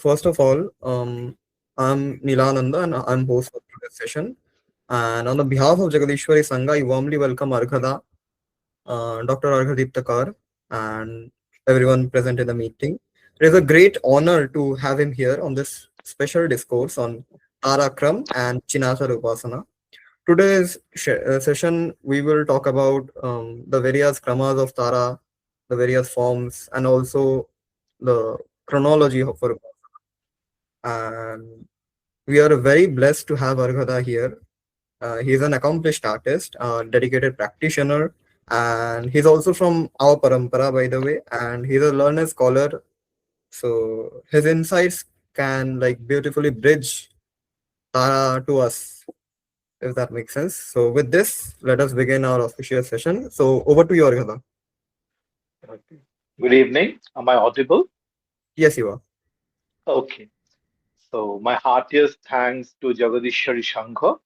first of all, I'm Nilananda and I'm host for today's session. And on the behalf of Jagadishwari Sangha, I warmly welcome Dr. Arghya Dīpta, and everyone present in the meeting. It is a great honor to have him here on this special discourse on Tārā-Krama and Cīnācāra Upāsanā. Today's session, we will talk about the various kramas of Tara, the various forms, and also the chronology for and we are very blessed to have Arghada here. He is an accomplished artist, a dedicated practitioner, and he's also from our parampara, by the way, and he's a learned scholar. So his insights can like beautifully bridge Tara to us, if that makes sense. So with this, let us begin our official session. So over to you, Arghada. Okay. Good evening. Am I audible? Yes, you are. Okay. So my heartiest thanks to Jagadishwari Sangha.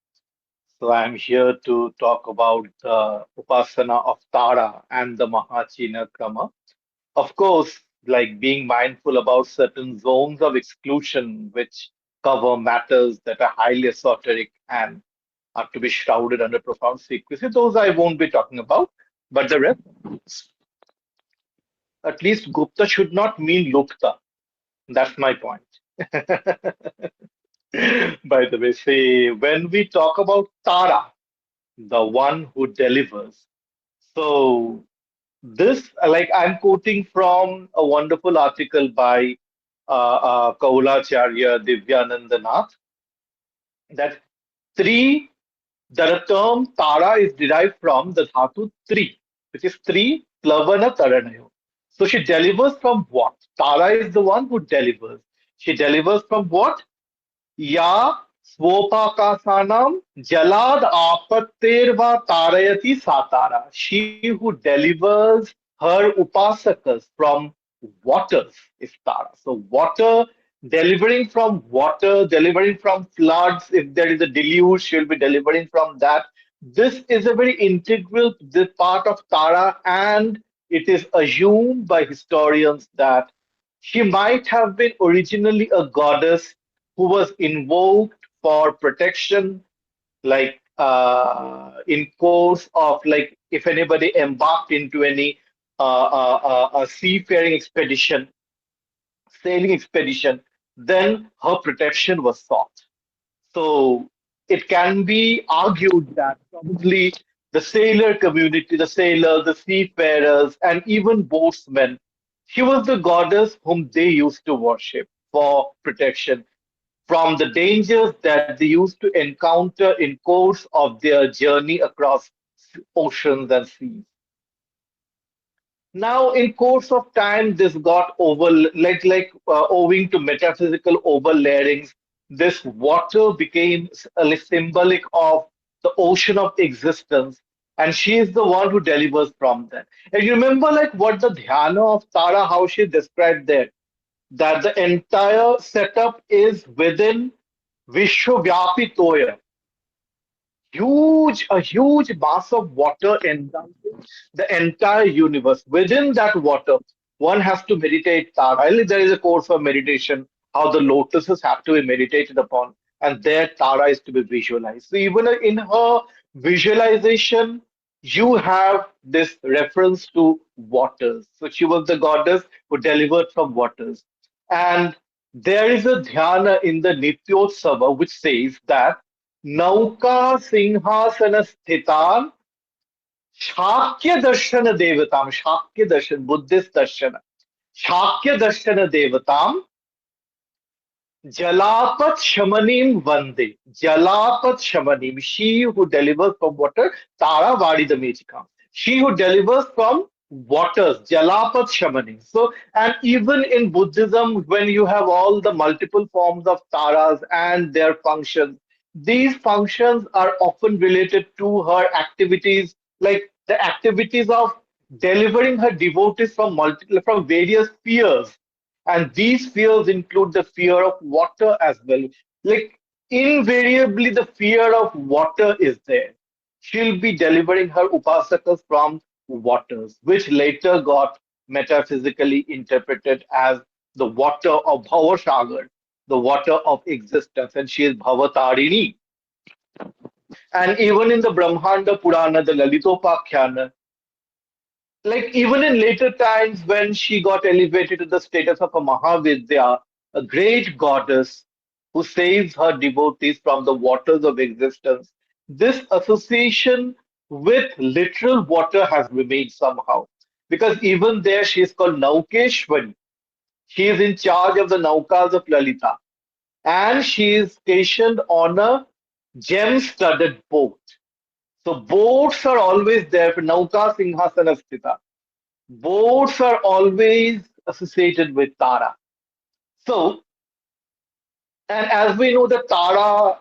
So I'm here to talk about the Upasana of Tara and the Mahachina Krama. Of course, like being mindful about certain zones of exclusion which cover matters that are highly esoteric and are to be shrouded under profound secrecy. Those I won't be talking about, but the rest, at least Gupta should not mean Lupta. That's my point. By the way, say when we talk about Tara, the one who delivers. So this, like I'm quoting from a wonderful article by Kaulacharya Divyanandanath, that three, the term Tara is derived from the dhatu three, which is three plavana taranayo. So she delivers from what? Tara is the one who delivers. She delivers from what? या स्वोपाकासानाम jalad आपत्तेर्वा tarayati satara. She who delivers her upasakas from waters is Tara. So water, delivering from water, delivering from floods. If there is a deluge, she will be delivering from that. This is a very integral part of Tara, and it is assumed by historians that she might have been originally a goddess who was invoked for protection, like in course of like if anybody embarked into any a seafaring expedition, sailing expedition, then her protection was sought. So it can be argued that probably the sailor community, the sailors, the seafarers, and even boatsmen, she was the goddess whom they used to worship for protection from the dangers that they used to encounter in course of their journey across oceans and seas. Now, in course of time, this got over owing to metaphysical overlayings. This water became a symbolic of the ocean of existence, and she is the one who delivers from that. And you remember, like what the dhyana of Tara, how she described there, that the entire setup is within Vishwavyapi, a huge mass of water engulfing the entire universe. Within that water, one has to meditate Tara. There is a course of meditation, how the lotuses have to be meditated upon, and there Tara is to be visualized. So even in her visualization, you have this reference to waters. So she was the goddess who delivered from waters. And there is a dhyana in the Nityotsava which says that Nauka Singhasana Sthitan Shakya Darshana Devatam, Shakya Darshan, Buddhist Darshana, Shakya Darshana Devatam, Jalapat Shamanim Vande, Jalapat Shamanim, she who delivers from water, Tara Vadi the Mechikam, she who delivers from waters, Jalapat Shamanim. So, and even in Buddhism, when you have all the multiple forms of Taras and their functions, these functions are often related to her activities, like the activities of delivering her devotees from from various spheres, and these fears include the fear of water as well. Like invariably, the fear of water is there. She'll be delivering her upasakas from waters, which later got metaphysically interpreted as the water of Bhavasagar, the water of existence, and she is Bhavatarini. And even in the Brahmanda Purana, the Lalitopakhyan, like even in later times when she got elevated to the status of a Mahavidya, a great goddess who saves her devotees from the waters of existence, this association with literal water has remained somehow. Because even there she is called Naukeshwari. She is in charge of the Naukas of Lalita. And she is stationed on a gem-studded boat. So boats are always there for Nauka Singhasana Sthita. Boats are always associated with Tara. So, and as we know, that Tara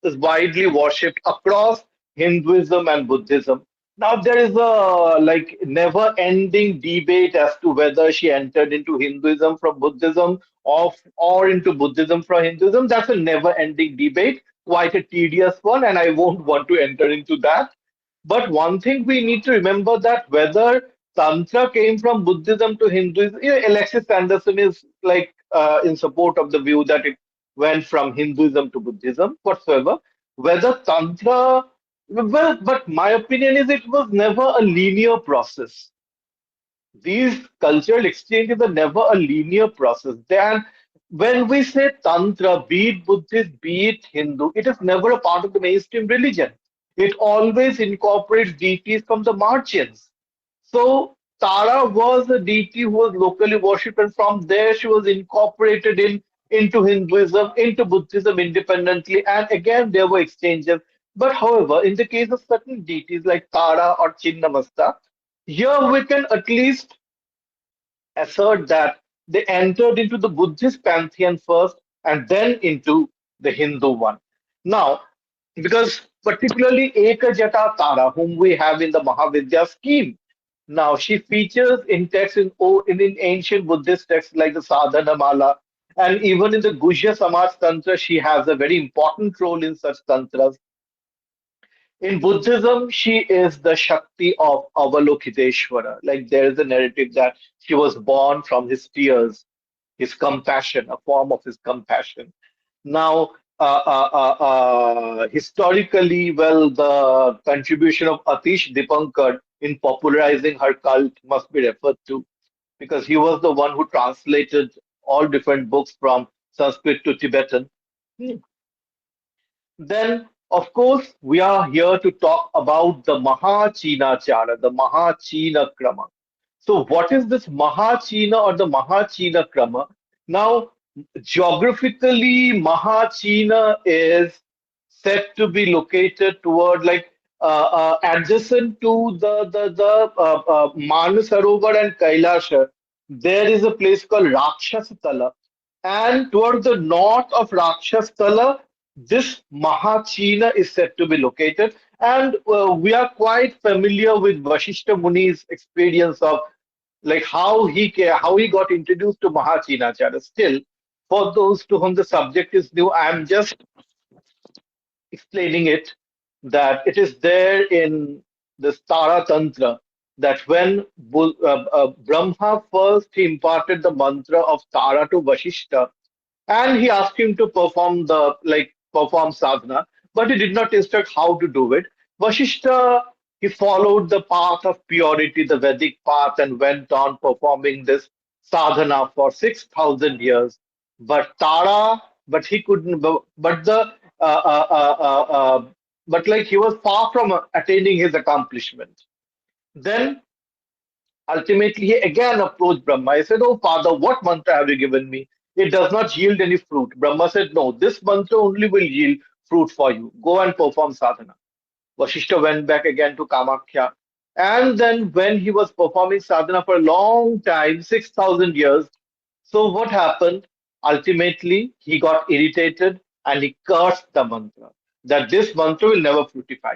is widely worshipped across Hinduism and Buddhism. Now, there is a like never-ending debate as to whether she entered into Hinduism from Buddhism or into Buddhism from Hinduism. That's a never-ending debate, quite a tedious one, and I won't want to enter into that. But one thing we need to remember that whether Tantra came from Buddhism to Hinduism, Alexis Anderson is like in support of the view that it went from Hinduism to Buddhism whatsoever. Whether Tantra, well, but my opinion is it was never a linear process. These cultural exchanges are never a linear process. Then, when we say Tantra, be it Buddhist, be it Hindu, it is never a part of the mainstream religion. It always incorporates deities from the margins. So Tara was a deity who was locally worshipped, and from there she was incorporated into Hinduism, into Buddhism independently, and again there were exchanges. But however, in the case of certain deities like Tara or Chinnamasta, here we can at least assert that they entered into the Buddhist pantheon first and then into the Hindu one. Now, because particularly Ekajata Tara, whom we have in the Mahavidya scheme, now she features in texts in ancient Buddhist texts like the Sadhana Mala, and even in the Gujya Samaj Tantra, she has a very important role in such tantras. In Buddhism, she is the Shakti of Avalokiteshvara. Like there is a narrative that she was born from his tears, his compassion, a form of his compassion. Now, historically, well, the contribution of Atish Dipankar in popularizing her cult must be referred to because he was the one who translated all different books from Sanskrit to Tibetan. Then, of course, we are here to talk about the Mahachina the Mahachina Krama. So, what is this Mahachina or the Mahachina Krama? Now, geographically, Mahachina is said to be located toward like adjacent to the Manasarovar and Kailasha. There is a place called Rakshasatala, and toward the north of Rakshasatala, this Mahachina is said to be located. And we are quite familiar with Vashishta Muni's experience of like how he got introduced to Mahachinacharya. Still, for those to whom the subject is new, I am just explaining it that it is there in this Tara Tantra that when Brahma first he imparted the mantra of Tara to Vashishta, and he asked him to perform sadhana, but he did not instruct how to do it. Vashishta, he followed the path of purity, the Vedic path, and went on performing this sadhana for 6,000 years. But Tara, but he couldn't, but the but like he was far from attaining his accomplishment. Then ultimately, he again approached Brahma. He said, "Oh, Father, what mantra have you given me? It does not yield any fruit." Brahma said, "No, this mantra only will yield fruit for you. Go and perform sadhana." Vashishta went back again to Kamakhya. And then, when he was performing sadhana for a long time, 6,000 years, so what happened? Ultimately, he got irritated and he cursed the mantra that this mantra will never fructify.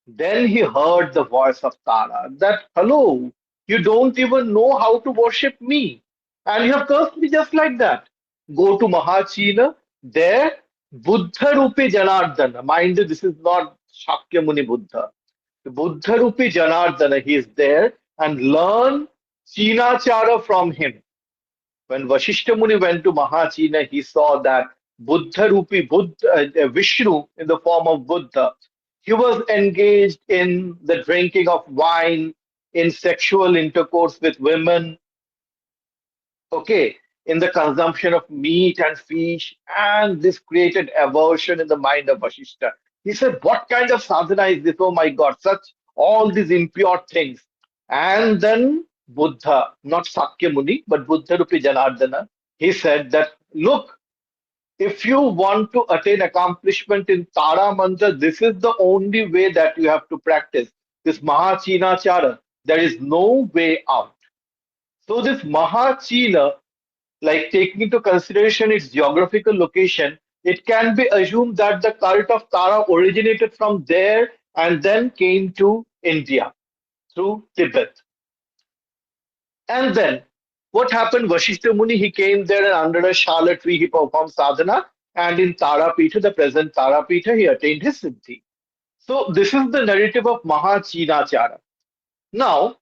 Then he heard the voice of Tara that, hello, you don't even know how to worship me. And you have cursed me just like that. Go to Mahachina, there, Buddha Rupi Janardana. Mind you, this is not Shakyamuni Buddha. The Buddha Rupi Janardana, he is there and learn Cīnācāra from him. When Vashishta Muni went to Mahachina, he saw that Buddha Rupi, Vishnu in the form of Buddha, he was engaged in the drinking of wine, in sexual intercourse with women, okay, in the consumption of meat and fish, and this created aversion in the mind of Vashishta. He said, what kind of sadhana is this? Oh my God, such all these impure things. And then Buddha, not Sakya Muni, but Buddha Rupi Janardana, he said that, look, if you want to attain accomplishment in Tara Mantra, this is the only way that you have to practice. This Mahachina. There is no way out. So this Mahachina, like taking into consideration its geographical location, it can be assumed that the cult of Tara originated from there and then came to India through Tibet. And then what happened? Vashishta Muni, he came there and under a shala tree he performed sadhana, and in Tara Pitha, the present Tara Pitha, he attained his siddhi. So this is the narrative of Mahachina. Now,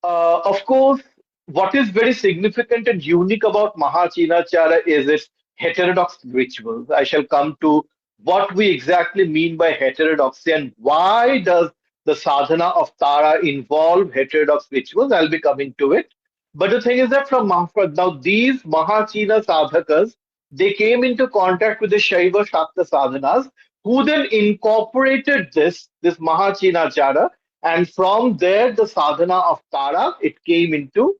of course, what is very significant and unique about Mahachinachara is its heterodox rituals. I shall come to what we exactly mean by heterodoxy and why does the sadhana of Tara involve heterodox rituals. I'll be coming to it. But the thing is that from now these Mahachina sadhakas, they came into contact with the Shaiva Shakta sadhanas, who then incorporated this Mahachinachara, and from there, the sadhana of Tara, it came into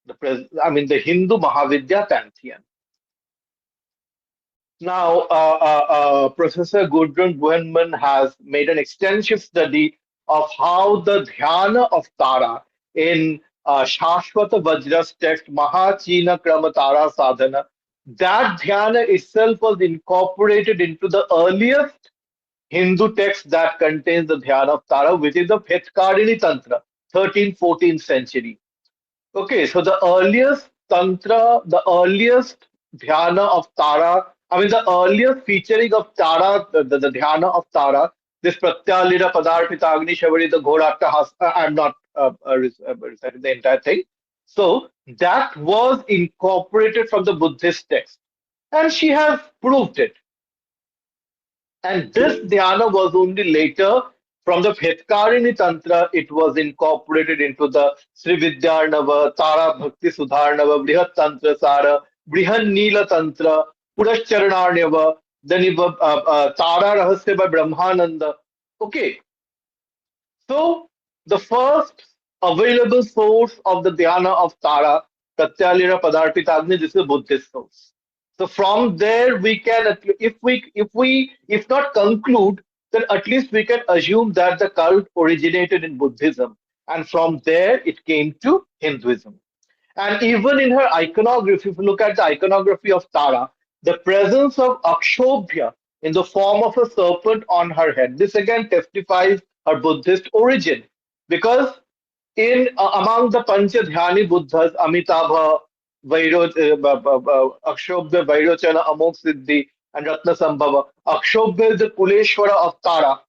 the Hindu Mahavidya pantheon. Now, Professor Gudrun Buhenman has made an extensive study of how the dhyana of Tara in Shashwata Vajra's text, Mahachina Tārā Sādhana, that dhyana itself was incorporated into the earliest Hindu text that contains the dhyana of Tara, which is the Bhetkarini Tantra, 13th, 14th century. Okay, so the earliest Tantra, the earliest dhyana of Tara, the earliest featuring of Tara, the dhyana of Tara, this Pratyalira Padarpita Agni Shavari, the Ghoratta I'm not reciting the entire thing. So that was incorporated from the Buddhist text. And she has proved it. And this dhyana was only later from the Bhetkarini Tantra, it was incorporated into the Sri Vidyanava, Tara Bhakti Sudharnava, Brihat Tantra Sara, Brihan Neela Tantra, Purashcharanarnyava, then Tara Rahasya by Brahmananda. Okay, so the first available source of the dhyana of Tara, Pratyalira Padarpitagni, this is a Buddhist source. So from there we can, if not conclude, then at least we can assume that the cult originated in Buddhism, and from there it came to Hinduism. And even in her iconography, if you look at the iconography of Tara, the presence of Akshobhya in the form of a serpent on her head, this again testifies her Buddhist origin. Because in among the Panchadhyani Buddhas, Amitabha, Akshobhya, Vairochana, Amok Siddhi, and Ratna Sambhava, Akshobhya is the Kuleshwara of Tara.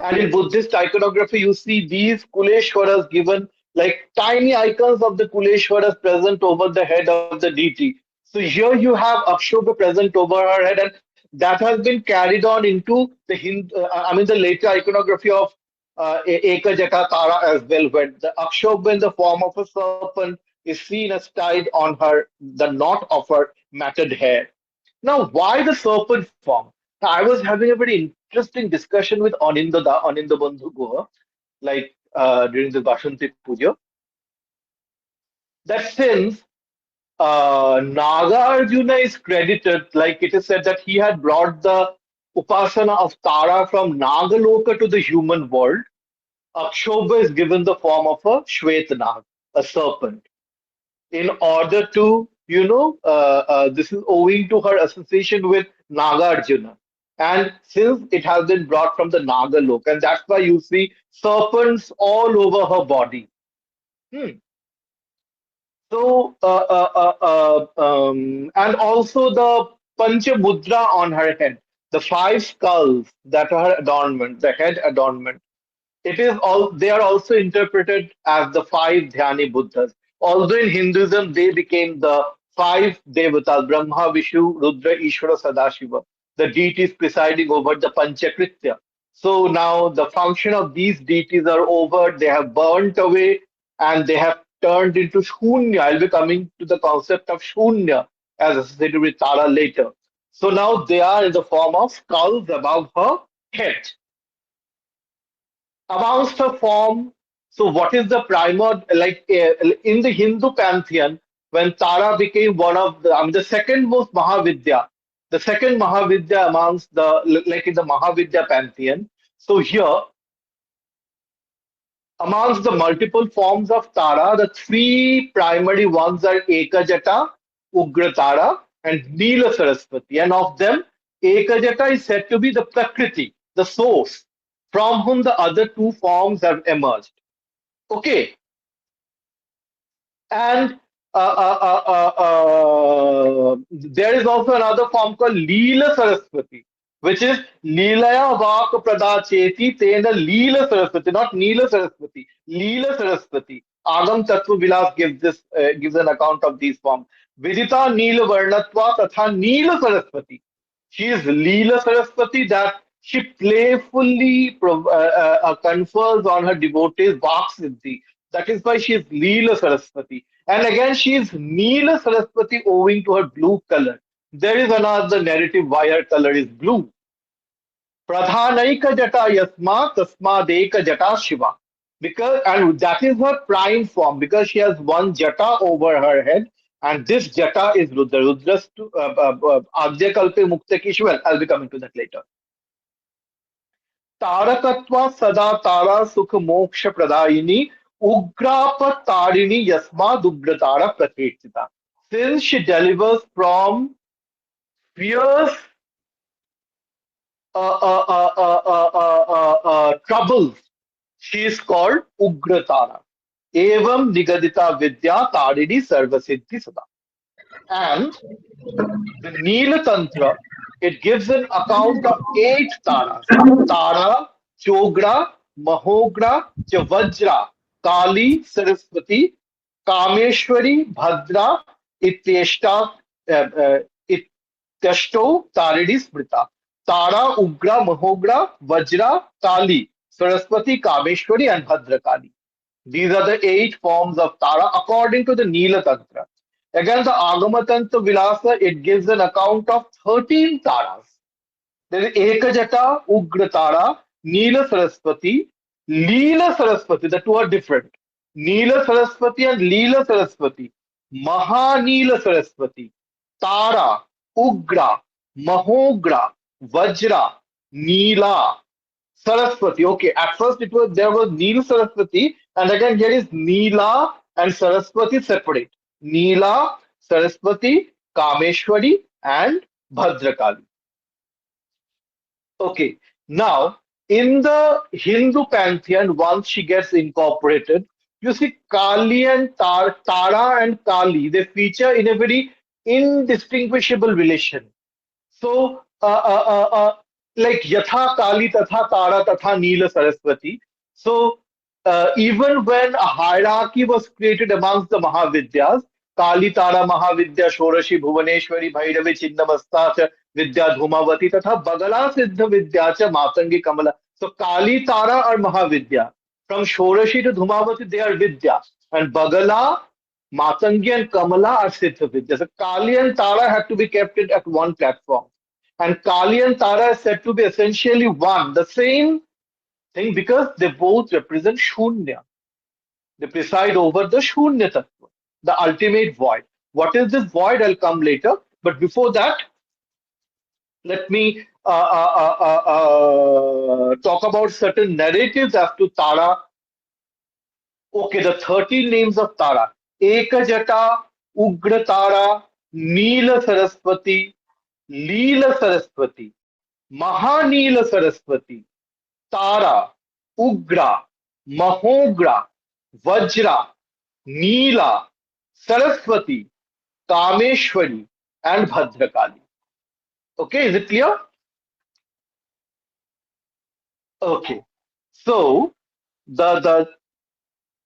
And in Buddhist iconography, you see these Kuleshwaras given like tiny icons of the Kuleshwaras present over the head of the deity. So here you have Akshobhya present over her head, and that has been carried on into the later iconography of Ekajata Tara as well, where the Akshobhya in the form of a serpent is seen as tied on the knot of her matted hair. Now, why the serpent form? Now, I was having a very interesting discussion with Aninda Bandhu Guha, like during the Bashanti Puja, that since Nagarjuna is credited, like it is said that he had brought the Upasana of Tara from Nagaloka to the human world, Akshobhya is given the form of a Shwetanag, a serpent, in order to, this is owing to her association with Nagarjuna. And since it has been brought from the Nagaloka, and that's why you see serpents all over her body. So, and also the Pancha Mudra on her head, the five skulls that are her adornment, the head adornment. They are also interpreted as the five Dhyani Buddhas. Although in Hinduism they became the five devatas, Brahma, Vishnu, Rudra, Ishvara, Sadashiva, the deities presiding over the Panchakritya. So now the function of these deities are over, they have burnt away and they have turned into Shunya. I'll be coming to the concept of Shunya as associated with Tara later. So now they are in the form of skulls above her head. Amongst her form, so what is the primer, like in the Hindu pantheon, when Tara became one of the second most Mahavidya, the second Mahavidya amongst the, like in the Mahavidya pantheon. So here, amongst the multiple forms of Tara, the three primary ones are Ekajata, Ugratara, and Neela Saraswati. And of them, Ekajata is said to be the Prakriti, the source, from whom the other two forms have emerged. Okay, and there is also another form called Leela Saraswati, which is Leelaya Vak Pradacheti Tena Leela Saraswati, not Neela Saraswati, Leela Saraswati. Agam Tattva Vilas gives this gives an account of these forms. Vidita Neela Varnatva Tatha Neela Saraswati. She is Leela Saraswati, that she playfully confers on her devotees Vak Siddhi. That is why she is Leela Saraswati. And again, she is Neela Saraswati owing to her blue color. There is another narrative why her color is blue. Pradhanaika Jata Yasma Tasmadeka Jata Shiva. Because, and that is her prime form, because she has one jata over her head, and this jata is Rudra. Rudra's Adya Kalpe Mukta Kishwar. I'll be coming to that later. Tarakatva Sada Tara Sukha Moksha Pradayini Ugrapa Tarini Yasma Dugratara Prakritita. Since she delivers from fierce troubles, she is called Ugratara. Evam Nigadita Vidya Tarini Sarvasiddhi Sada. And the Neela Tantra, it gives an account of eight taras. Tara, Chogra, Mahogra, Chavajra, Kali, Saraswati, Kameshwari, Bhadra, Ityeshta, Ityashto, Taridi Smrita. Tara, Ugra, Mahogra, Vajra, Kali, Saraswati, Kameshwari, and Bhadra Kali. These are the eight forms of Tara according to the Neela Tantra. Again, the Agama Tantra Vilasa, it gives an account of 13 Taras. There is Ekajata, Ugra Tara, Neela Saraswati, Leela Saraswati, the two are different. Neela Saraswati and Leela Saraswati, Mahaneela Saraswati, Tara, Ugra, Mahogra, Vajra, Neela, Saraswati. Okay, at first there was Neela Saraswati, and again here is Neela and Saraswati separate. Neela, Saraswati, Kameshwari, and Bhadrakali. Okay, now in the Hindu pantheon, once she gets incorporated, you see Kali and Tara and Kali, they feature in a very indistinguishable relation. So, like Yatha Kali Tatha Tara Tatha Neela Saraswati. So, even when a hierarchy was created amongst the Mahavidyas, Kali Tara Mahavidya Shorashi Bhuvaneshwari Bhairavi Chinnamasta cha Vidya Dhumavati Tatha Bagala Siddha Vidya cha Matangi Kamala. So, Kali Tara are Mahavidya. From Shorashi to Dhumavati, they are Vidya. And Bagala, Matangi and Kamala are Siddha Vidya. So, Kali and Tara have to be kept at one platform. And Kali and Tara is said to be essentially one, the same thing, because they both represent Shunya. They preside over the Shunya Tattva, the ultimate void. What is this void? I'll come later. But before that, let me talk about certain narratives as to Tara. Okay, the 13 names of Tara. Ekajata, Ugra Tara, Neela Saraswati, Leela Saraswati, Mahaneela Saraswati, Tara, Ugra, Mahogra, Vajra, Neela, Saraswati, Kameshwari, and Bhadrakali. Okay, is it clear? Okay. So the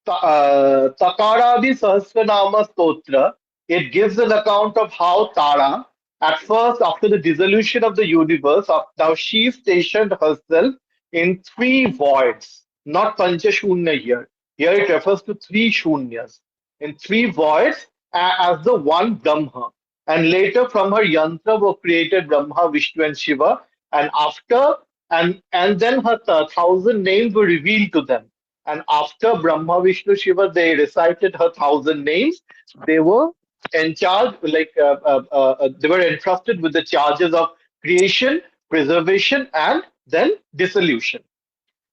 Takaradi Sahasranama Stotra, it gives an account of how Tara, at first, after the dissolution of the universe, now she stationed herself in three voids, not Panchashunya here. Here it refers to three Shunyas, in three voids as the one Brahma. And later from her yantra were created Brahma, Vishnu, and Shiva. And after, and then her thousand names were revealed to them. And after Brahma, Vishnu, Shiva, they recited her thousand names. They were in charge, they were entrusted with the charges of creation, preservation, and then dissolution.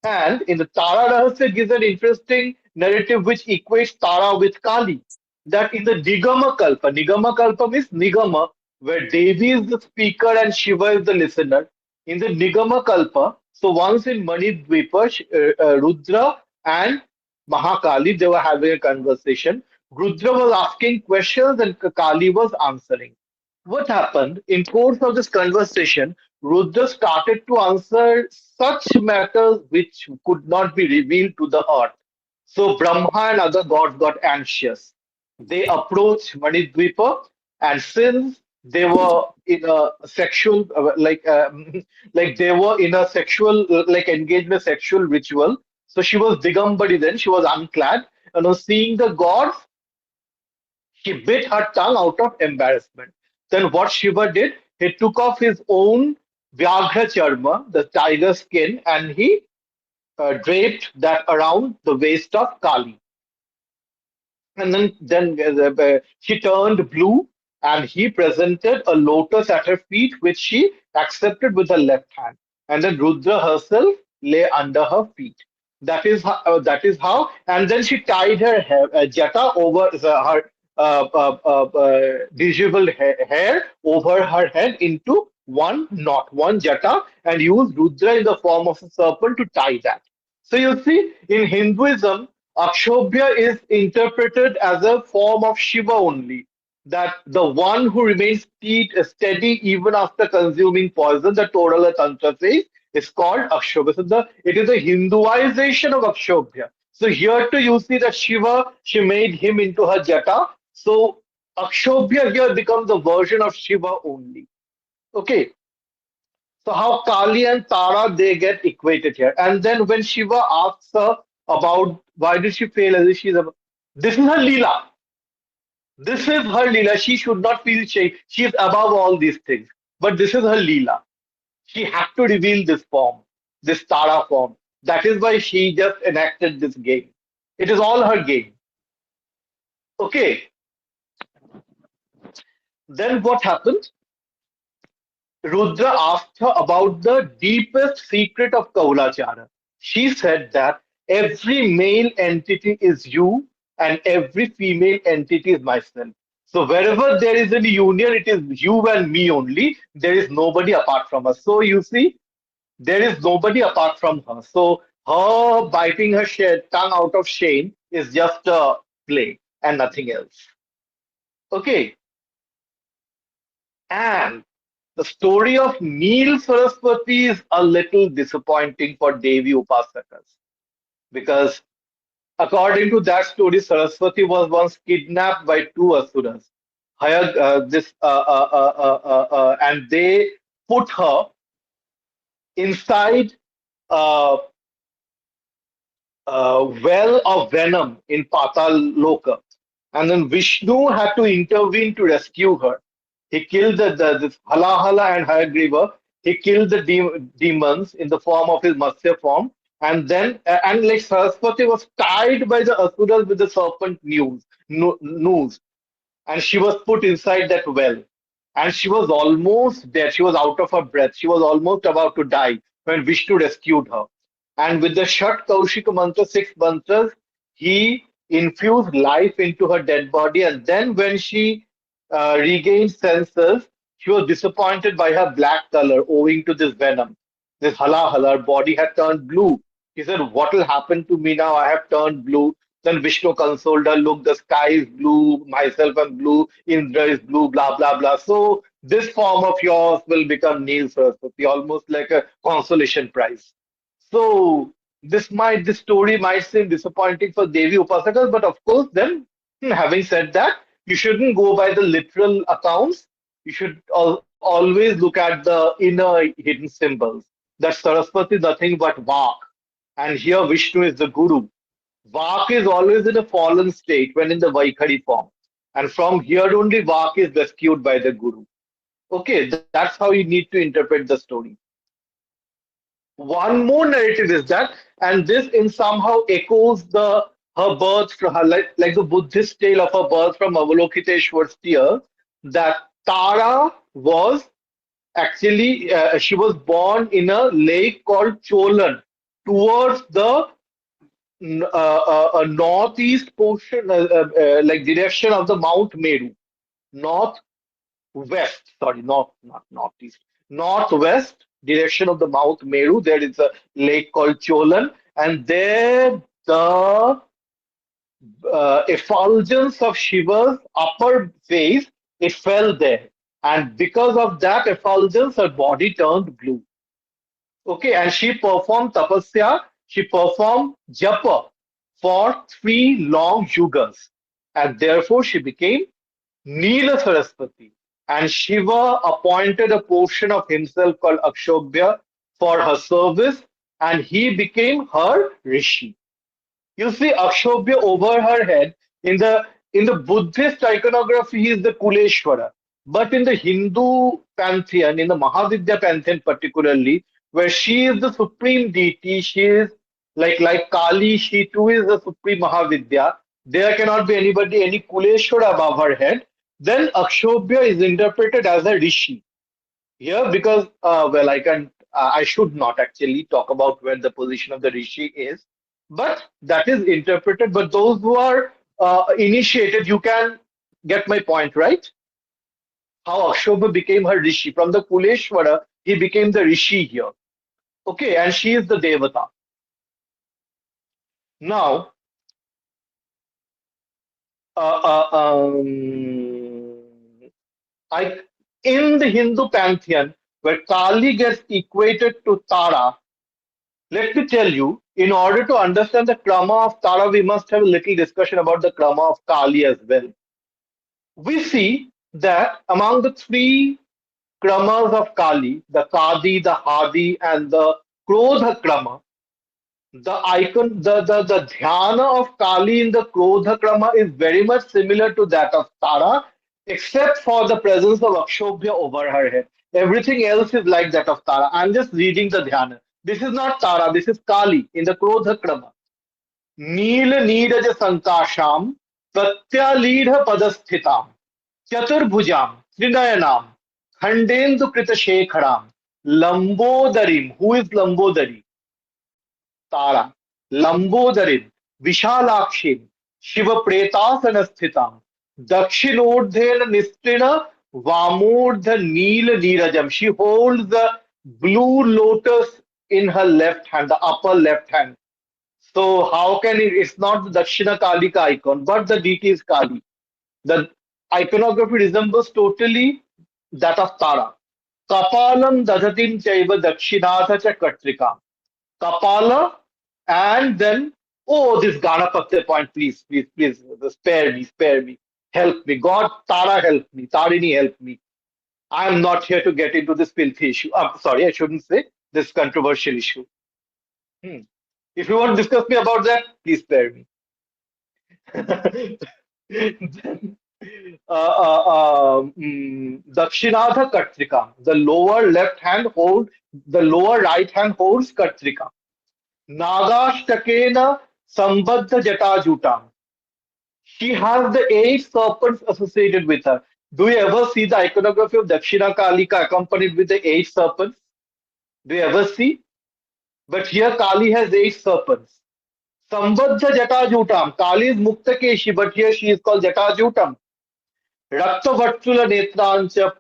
And in the Tara Rahasya gives an interesting narrative which equates Tara with Kali. That in the Nigama Kalpa means Nigama, where Devi is the speaker and Shiva is the listener. In the Nigama Kalpa, so once in Manidvipa, Rudra and Mahakali, they were having a conversation. Rudra was asking questions and Kali was answering. What happened in course of this conversation? Rudra started to answer such matters which could not be revealed to the earth. So Brahma and other gods got anxious. They approached Manidvipa, and since they were in a sexual, like they were in a sexual, like engaged in a sexual ritual. So she was Digambari then, she was unclad. And on seeing the gods, she bit her tongue out of embarrassment. Then what Shiva did, he took off his own Vyaghra Charma, the tiger skin, and he draped that around the waist of Kali. And then she turned blue and he presented a lotus at her feet, which she accepted with her left hand. And then Rudra herself lay under her feet. That is how. And then she tied her hair, jata over her disheveled hair over her head into one knot, one jata, and used Rudra in the form of a serpent to tie that. So you see, in Hinduism, Akshobhya is interpreted as a form of Shiva only. That the one who remains steady even after consuming poison, the Torala Tantra says, is called Akshobhya. So it is a Hinduization of Akshobhya. So here too you see that Shiva, she made him into her jata. So Akshobhya here becomes a version of Shiva only. Okay. So how Kali and Tara they get equated here. And then when Shiva asks her about why did she fail as if this is her Leela. This is her Leela. She should not feel shame. She is above all these things. But this is her Leela. She had to reveal this form, this Tara form. That is why she just enacted this game. It is all her game. Okay. Then what happened? Rudra asked her about the deepest secret of Kaulachara. She said that every male entity is you and every female entity is myself. So wherever there is any union, it is you and me only. There is nobody apart from us. So you see, there is nobody apart from her. So her biting her tongue out of shame is just a play and nothing else. Okay. And the story of Neel Saraswati is a little disappointing for Devi Upasakas because, according to that story, Saraswati was once kidnapped by two asuras. And they put her inside a, well of venom in Patal Loka. And then Vishnu had to intervene to rescue her. He killed this Halahala and Hayagriva. He killed the demons in the form of his Matsya form. And then, and like Saraswati was tied by the Asuras with the serpent noose. And she was put inside that well. And she was almost dead. She was out of her breath. She was almost about to die when Vishnu rescued her. And with the Shat Kaushika mantra, six mantras, he infused life into her dead body. And then when she regained senses, she was disappointed by her black color owing to this venom. This halahala, her body had turned blue. He said, what will happen to me now? I have turned blue. Then Vishnu consoled her, look, the sky is blue, myself am blue, Indra is blue, blah, blah, blah. So this form of yours will become Neel Saraswati, almost like a consolation prize. So this story might seem disappointing for Devi Upasakas, but of course, then having said that, you shouldn't go by the literal accounts. You should always look at the inner hidden symbols. That Saraswati is nothing but Vak, and here Vishnu is the Guru. Vak is always in a fallen state when in the Vaikhari form, and from here only Vak is rescued by the Guru. Okay, that's how you need to interpret the story. One more narrative is that, and this in somehow echoes the her birth from her like the Buddhist tale of her birth from Avalokiteshwar's tear, that Tara was actually she was born in a lake called Cholan towards the northeast portion, like direction of the Mount Meru, north west, sorry, not northeast, northwest direction of the Mount Meru. There is a lake called Cholan, and there the effulgence of Shiva's upper face, it fell there, and because of that effulgence, her body turned blue. Okay, and she performed tapasya, she performed japa for 3 long yugas, and therefore she became Neela Saraswati. And Shiva appointed a portion of himself called Akshobhya for her service, and he became her rishi. You see Akshobhya over her head in the Buddhist iconography, he is the Kuleshwara. But in the Hindu pantheon, in the Mahavidya pantheon particularly, where she is the supreme deity, she is like Kali, she too is the supreme Mahavidya. There cannot be anybody, any Kuleshwara above her head. Then Akshobhya is interpreted as a rishi here because well I should not actually talk about where the position of the rishi is, but that is interpreted. But those who are initiated, you can get my point, right? How Akshobhya became her rishi from the Kuleshwara, he became the rishi here. Okay, and she is the devata. Now, uh, uh, um, I in the Hindu pantheon, where Kali gets equated to Tara, let me tell you, in order to understand the Krama of Tara, we must have a little discussion about the Krama of Kali as well. We see that among the 3 Kramas of Kali, the Kadi, the Hadi, and the Krodha Krama, the dhyana of Kali in the Krodha Krama is very much similar to that of Tara, except for the presence of Akshobhya over her head. Everything else is like that of Tara. I'm just reading the dhyana. This is not Tara, this is Kali in the Krodha Krama. नील नीरज संकाशाम प्रत्यालीढ़ पदस्थिताम चतुर्भुजाम त्रिनयनाम खंडेन्दु कृत शेखराम लंबोदरीम. Who is Lambodari? Tara. लंबोदरीम विशालाक्षीम शिव प्रेतासन स्थिताम दक्षिणोर्धेन निस्त्रिण वामोर्ध नील नीरजम. She holds the blue lotus in her left hand, the upper left hand. So how can it? It's not the Dakshina Kalika icon, but the deity is Kali. The iconography resembles totally that of Tara. Kapalam dadatim chaiva dakshinatha cha katrika. Kapala, and then, oh, this Ganapatya point, please, please, please, spare me, spare me. Help me. God, Tara, help me. Tarini, help me. I am not here to get into this filthy issue. I'm sorry, I shouldn't say this controversial issue. Hmm. If you want to discuss me about that, please spare me. Then, Dakshinatha Katrika. The lower right hand holds Katrika. Nagashtakena Sambadha Jatajutam. She has the 8 serpents associated with her. Do you ever see the iconography of Dakshina Kalika accompanied with the 8 serpents? Do you ever see? But here Kali has 8 serpents. Sambadha Jatajutam. Kali is Muktakeshi, but here she is called Jatajutam. Raktavatsula Netrancha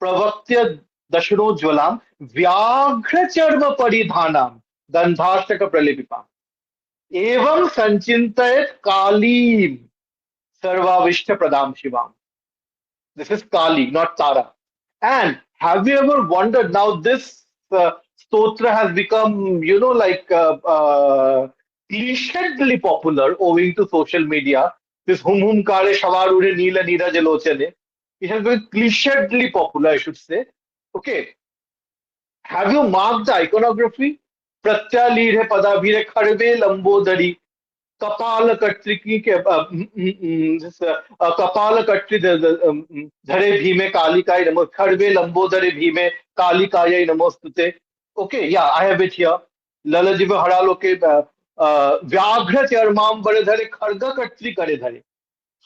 Pravatya Dashanojwalam Vyaghra Charma Paridhanam Gandhashtaka Pralipipam. Evam Sanchintayat Kalim Sarvavishta Pradam Shivam. This is Kali, not Tara. And have you ever wondered now this stotra has become, clichédly popular owing to social media. This hum hum kare shavarure neela nira jalochane. It has been clichédly popular, I should say. Okay. Have you marked the iconography? Pratyalire padabhire kharve lambodari. Kapala Katriki Kapala Katri Dhare Bhime Kalikai Namo Khadve Lambodare Bhime Kalikaya Namostute. Okay, yeah, I have it here. Lalajiva Haraloke Vyaghra Charmam Baradhare Kharga Katri Kare Dhare.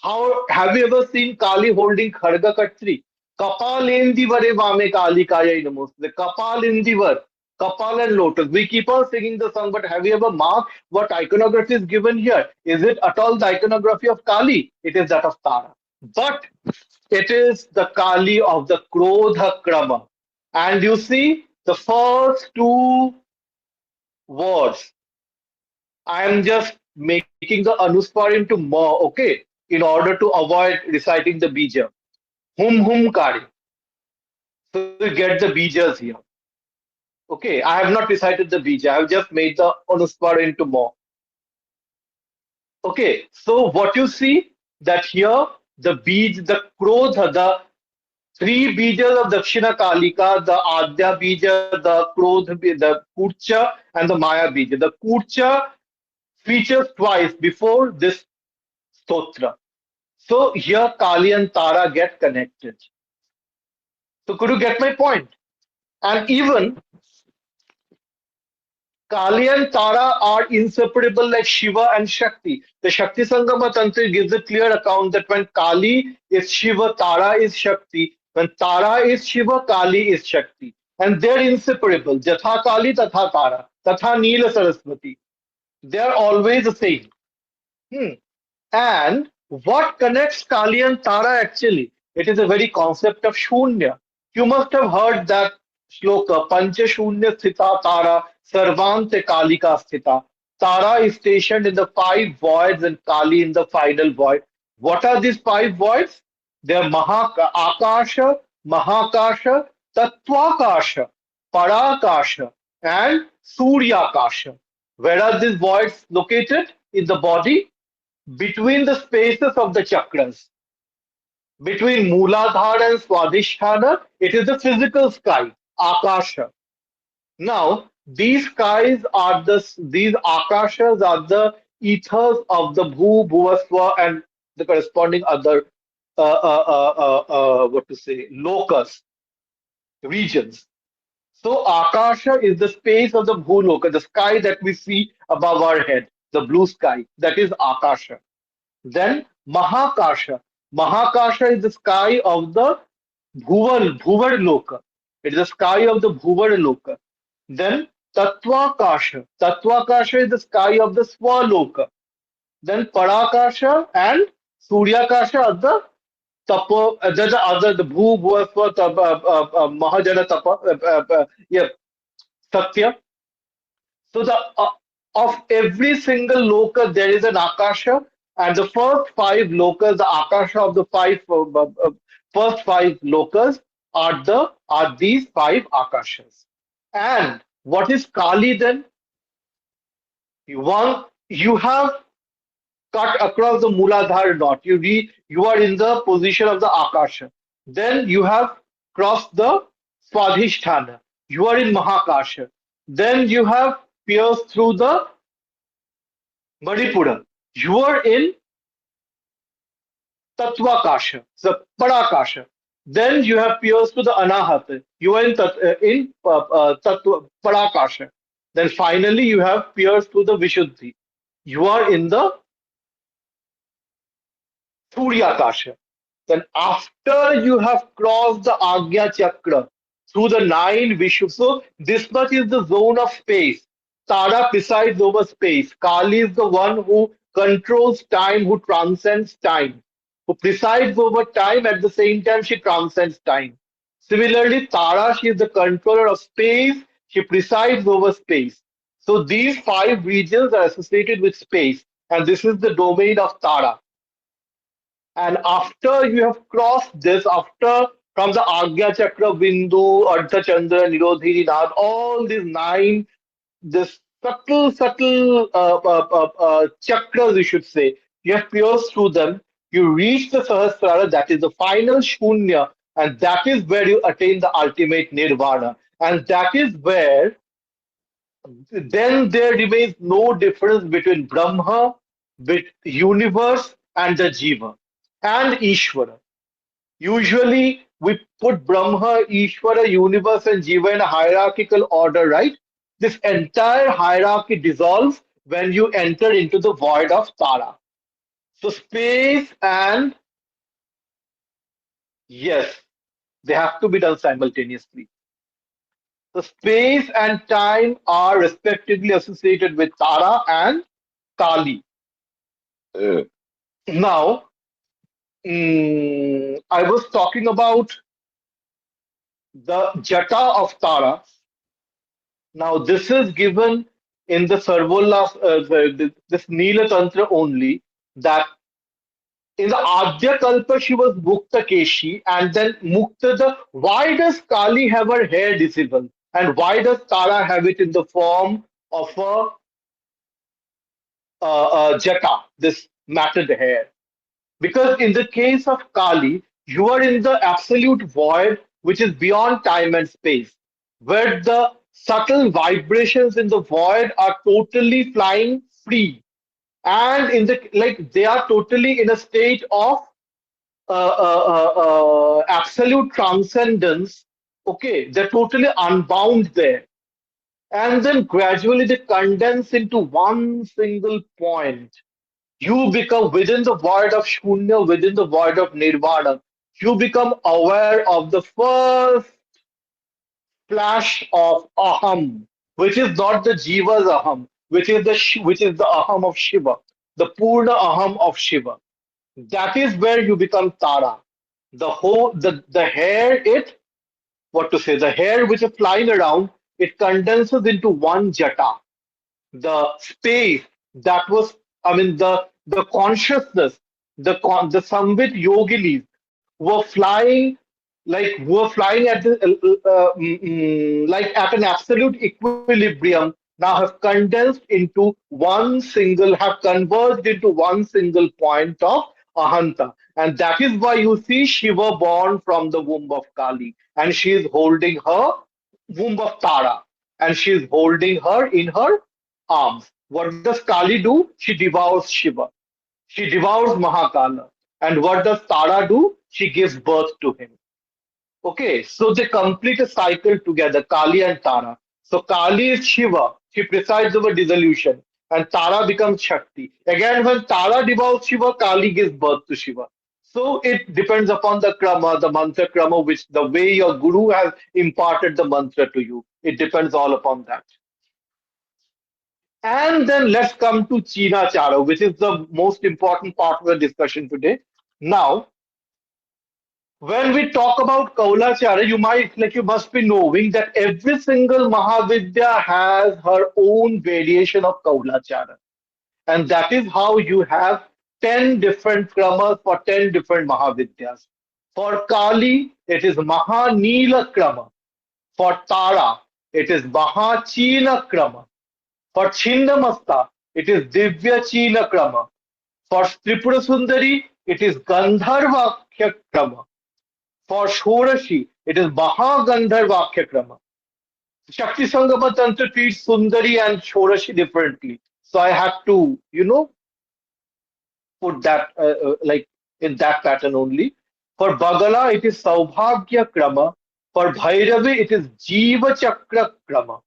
How have you ever seen Kali holding Kharga Katri? Kapalendivare Vame Kalikaya Namos. The Kapalendivar, Kapal and Lotus. We keep on singing the song, but have you ever marked what iconography is given here? Is it at all the iconography of Kali? It is that of Tara. But it is the Kali of the Krodha Krama. And you see the first two words. I am just making the Anuspar into ma, okay, in order to avoid reciting the bija. Hum hum kari. So you get the bijas here. Okay, I have not recited the bija. I have just made the Anuspar into ma. Okay, so what you see that here the bij, the krodha, the three bijas of Dakshina Kalika, the Adya bija, the krodha, the kurcha, and the Maya bija. The kurcha features twice before this stotra. So here Kali and Tara get connected. So could you get my point? And even Kali and Tara are inseparable like Shiva and Shakti. The Shakti Sangama Tantra gives a clear account that when Kali is Shiva, Tara is Shakti. When Tara is Shiva, Kali is Shakti. And they're inseparable. Jatha Kali, Tatha Tara, Tatha Neela Saraswati. They're always the same. Hmm. And what connects Kali and Tara actually? It is a very concept of Shunya. You must have heard that shloka, Pancha Shunya Sthita Tara, Sarvante Kalika Sthita. Tara is stationed in the five voids and Kali in the final void. What are these five voids? They are Akasha, Mahakasha, Tattvakasha, Parakasha, and Suryakasha. Where are these voids located? In the body? Between the spaces of the chakras, between Mooladhara and Swadhisthana, it is the physical sky, Akasha. Now, these Akashas are the ethers of the Bhu, Bhuvaswa, and the corresponding other, what to say, lokas, regions. So, Akasha is the space of the Bhuloka, the sky that we see above our head, the blue sky, that is Akasha. Then Mahakasha. Mahakasha is the sky of the Bhuvar Loka. It is the sky of the Bhuvar Loka. Then Tattvakasha. Tattvakasha is the sky of the Swaloka. Then Parakasha and Suryakasha are the Tapa, the other, the Bhu, Bhuvasva, Mahajana Tapa, yeah, Satya. So the of every single loka there is an akasha, and the first five lokas, the akasha of the first five lokas are these five akashas. And what is Kali then? You have cut across the Mooladhara knot. You are in the position of the akasha. Then you have crossed the Swadhisthana. You are in Mahakasha. Then you have pierced through the Manipura. You are in Tattvakasha, the Parakasha. Then you have pierced to the Anahata. You are in Parakasha. Then finally you have pierced to the Vishuddhi. You are in the Suryakasha. Then after you have crossed the Arghya Chakra through the nine Vishu, so this much is the zone of space. Tara presides over space. Kali is the one who controls time, who transcends time, who presides over time, at the same time she transcends time. Similarly, Tara, she is the controller of space, she presides over space. So these five regions are associated with space, and this is the domain of Tara. And after you have crossed this, after from the Arghya Chakra, Bindu, Ardha Chandra, Nirodhini Nath, all these nine, this subtle chakras, you should say. You have pierced through them. You reach the Sahasrara, that is the final Shunya, and that is where you attain the ultimate Nirvana. And that is where then there remains no difference between Brahma, with universe, and the Jiva, and Ishvara. Usually, we put Brahma, Ishvara, universe, and Jiva in a hierarchical order, right? This entire hierarchy dissolves when you enter into the void of Tara. So, space and yes, they have to be done simultaneously. So, space and time are respectively associated with Tara and Kali. Now, I was talking about the Jata of Tara. Now, this is given in the Sarvolla, this Neela Tantra only, that in the Adya Kalpa she was Mukta Keshi, and then Mukta the. Why does Kali have her hair visible? And why does Tara have it in the form of a Jata, this matted hair? Because in the case of Kali, you are in the absolute void, which is beyond time and space, where the subtle vibrations in the void are totally flying free. And in the like, they are totally in a state of absolute transcendence. Okay, they're totally unbound there. And then gradually they condense into one single point. You become within the void of Shunya, within the void of Nirvana. You become aware of the first flash of Aham, which is not the Jiva's Aham, which is the Aham of Shiva, the Purna Aham of Shiva. That is where you become Tara. The hair, what to say, the hair which is flying around, it condenses into one jata. The space that was, I mean, the consciousness, the Samvit yoginis were flying were flying at like at an absolute equilibrium, now have condensed into one single, have converged into one single point of ahanta. And that is why you see Shiva born from the womb of Kali, and she is holding her womb of Tara, and she is holding her in her arms. What does Kali do? She devours Shiva. She devours Mahakala. And what does Tara do? She gives birth to him. Okay, so they complete a cycle together, Kali and Tara. So Kali is Shiva, she presides over dissolution, and Tara becomes Shakti. Again, when Tara devours Shiva, Kali gives birth to Shiva. So it depends upon the krama, the mantra krama, which the way your guru has imparted the mantra to you. It depends all upon that. And then let's come to Cīnācāra, which is the most important part of the discussion today. Now, when we talk about Kaulachara, you must be knowing that every single Mahavidya has her own variation of Kaulachara. And that is how you have 10 different kramas for 10 different Mahavidyas. For Kali, it is Mahanila Krama. For Tara, it is Mahachina Krama. For Chinnamasta, it is Divya China Krama. For Tripura Sundari, it is Gandharvakya Krama. For Shorashi, it is Mahagandharvakya Krama. Shakti Sangama Tantra treats Sundari and Shorashi differently. So I have to, put that in that pattern only. For Bagala, it is Saubhagya Krama. For Bhairavi, it is Jiva Chakra Krama.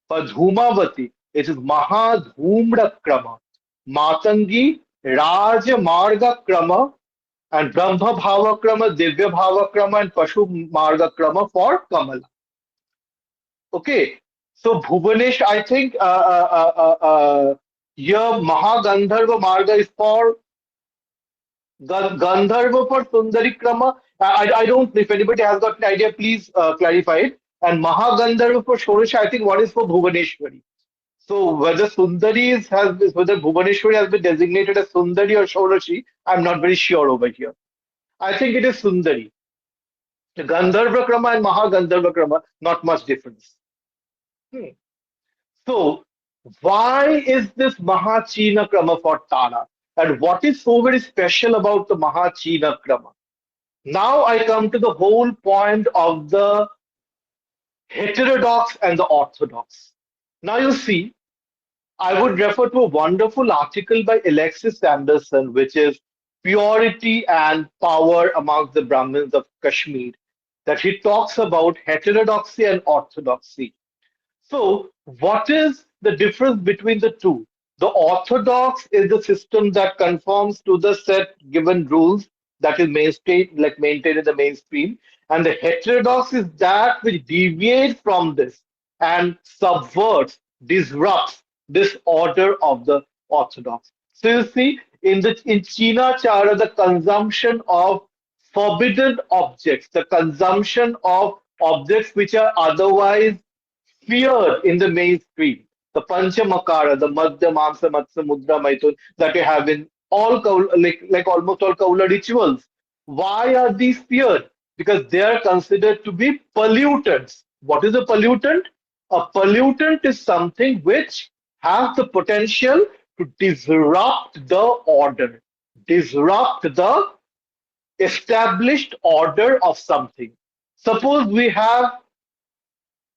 For Dhumavati, it is Mahadhumra Krama. Matangi, Raja Marga Krama. And Brahma Bhava Krama, Divya Bhava Krama, and Pashu Marga Krama for Kamala. Okay, so Bhubanesh, I think here Mahagandharva Marga is for Gandharva for Sundari Krama. I don't know if anybody has got an idea, please clarify it. And Mahagandharva for Shorashi, I think what is for Bhubaneshwari. So whether whether Bhubaneshwari has been designated as Sundari or Shorashi, I'm not very sure over here. I think it is Sundari. The Gandharva Krama and Mahagandharva Krama, not much difference. Hmm. So, why is this Mahachina Krama for Tara? And what is so very special about the Mahachina Krama? Now I come to the whole point of the heterodox and the orthodox. Now you see, I would refer to a wonderful article by Alexis Sanderson, which is Purity and Power Amongst the Brahmins of Kashmir, that he talks about heterodoxy and orthodoxy. So, what is the difference between the two? The orthodox is the system that conforms to the set given rules that is mainstream, like maintained in the mainstream, and the heterodox is that which deviates from this and subverts, disrupts this order of the orthodox. So you see, in Cīnācāra, the consumption of forbidden objects, the consumption of objects which are otherwise feared in the mainstream. The Panchamakara, the Madhya, Mamsa, Matsya, Mudra, Maitun that you have in all like almost all Kaula rituals. Why are these feared? Because they are considered to be pollutants. What is a pollutant? A pollutant is something which has the potential to disrupt the order, disrupt the established order of something. Suppose we have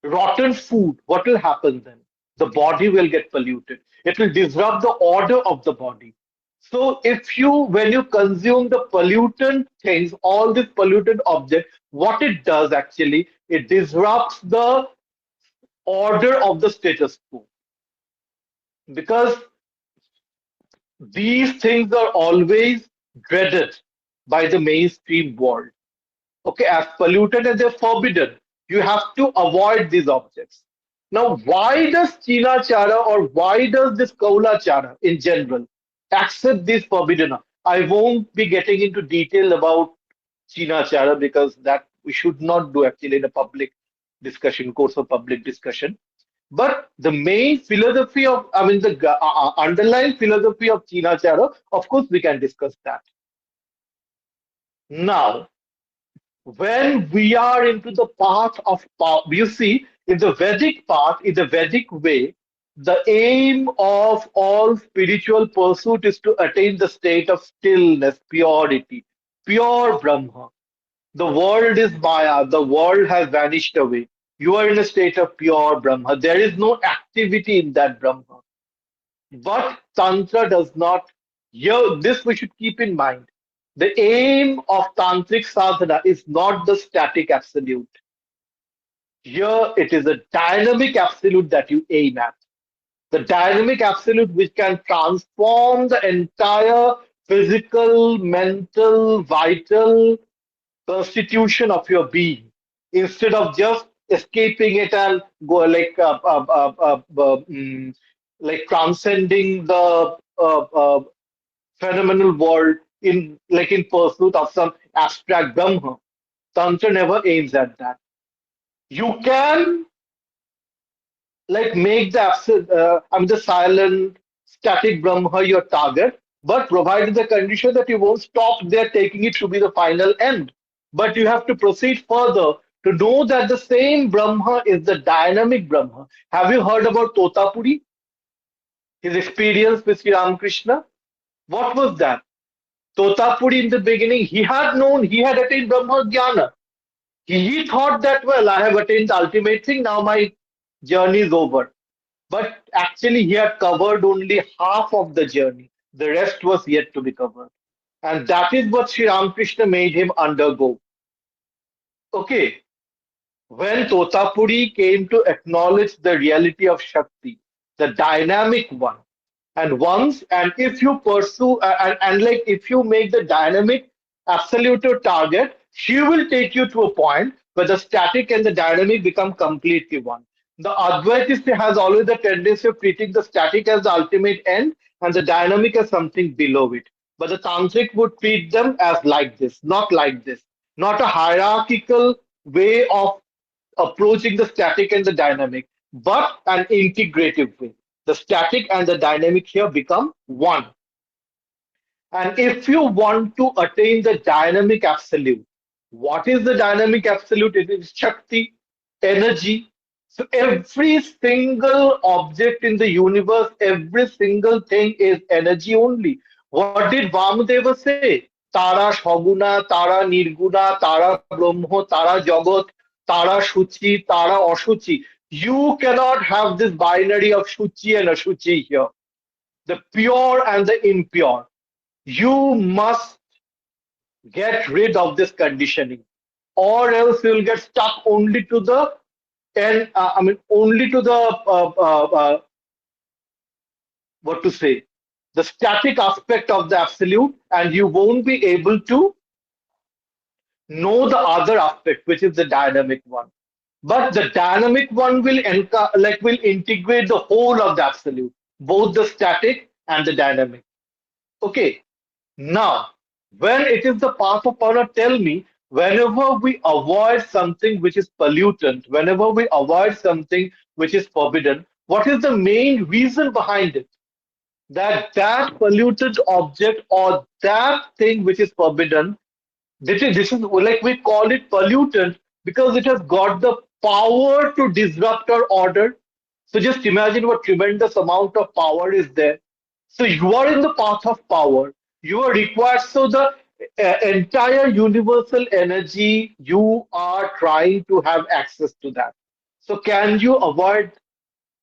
rotten food, what will happen then? The body will get polluted. It will disrupt the order of the body. So if you, when you consume the pollutant things, all these pollutant objects, what it does actually, it disrupts the order of the status quo. Because these things are always dreaded by the mainstream world. Okay, as polluted and they're forbidden. You have to avoid these objects. Now, why does Cīnācāra or why does this Kaulācāra in general accept this forbidden? I won't be getting into detail about Cīnācāra because that we should not do actually in a public discussion, course of public discussion. But the main philosophy of, I mean, the underlying philosophy of Cīnācāra, of course, we can discuss that. Now, when we are into the path of power, you see, in the Vedic path, in the Vedic way, the aim of all spiritual pursuit is to attain the state of stillness, purity, pure Brahma. The world is Maya, the world has vanished away. You are in a state of pure Brahma. There is no activity in that Brahma. But Tantra does not. Here, this we should keep in mind. The aim of Tantric sadhana is not the static absolute. Here, it is a dynamic absolute that you aim at. The dynamic absolute which can transform the entire physical, mental, vital constitution of your being instead of just escaping it and go like transcending the phenomenal world in pursuit of some abstract Brahma. Tantra never aims at that. You can like make the the silent static Brahma your target, but provided the condition that you won't stop there taking it to be the final end. But you have to proceed further to know that the same Brahma is the dynamic Brahma. Have you heard about Totapuri? His experience with Sri Ramakrishna? What was that? Totapuri in the beginning, he had known, he had attained Brahma Jnana. He thought that, well, I have attained the ultimate thing, now my journey is over. But actually, he had covered only half of the journey. The rest was yet to be covered. And that is what Sri Ramakrishna made him undergo. Okay, when Totapuri came to acknowledge the reality of Shakti, the dynamic one, and if you pursue and like if you make the dynamic absolute your target, she will take you to a point where the static and the dynamic become completely one. The Advaitist has always the tendency of treating the static as the ultimate end and the dynamic as something below it. But the Tantric would treat them as like this, not a hierarchical way of approaching the static and the dynamic, but an integrative way. The static and the dynamic here become one. And if you want to attain the dynamic absolute, What is the dynamic absolute? It is Shakti, energy. So every single object in the universe, every single thing is energy only. What did Vamadeva say? Tara Shaguna, Tara Nirguna, Tara Brahma, Tara Jagat, Tara Shuchi, Tara Ashuchi. You cannot have this binary of Shuchi and Ashuchi here. The pure and the impure. You must get rid of this conditioning, or else you'll get stuck only to the only to the what to say, the static aspect of the absolute, and you won't be able to know the other aspect, which is the dynamic one. But the dynamic one will will integrate the whole of the absolute, both the static and the dynamic. Okay. Now, when it is the path of power, tell me, whenever we avoid something which is pollutant, whenever we avoid something which is forbidden, what is the main reason behind it? That polluted object or that thing which is forbidden, this is like we call it pollutant because it has got the power to disrupt our order. So just imagine what tremendous amount of power is there. So you are in the path of power. You are required. So the entire universal energy, you are trying to have access to that. So can you avoid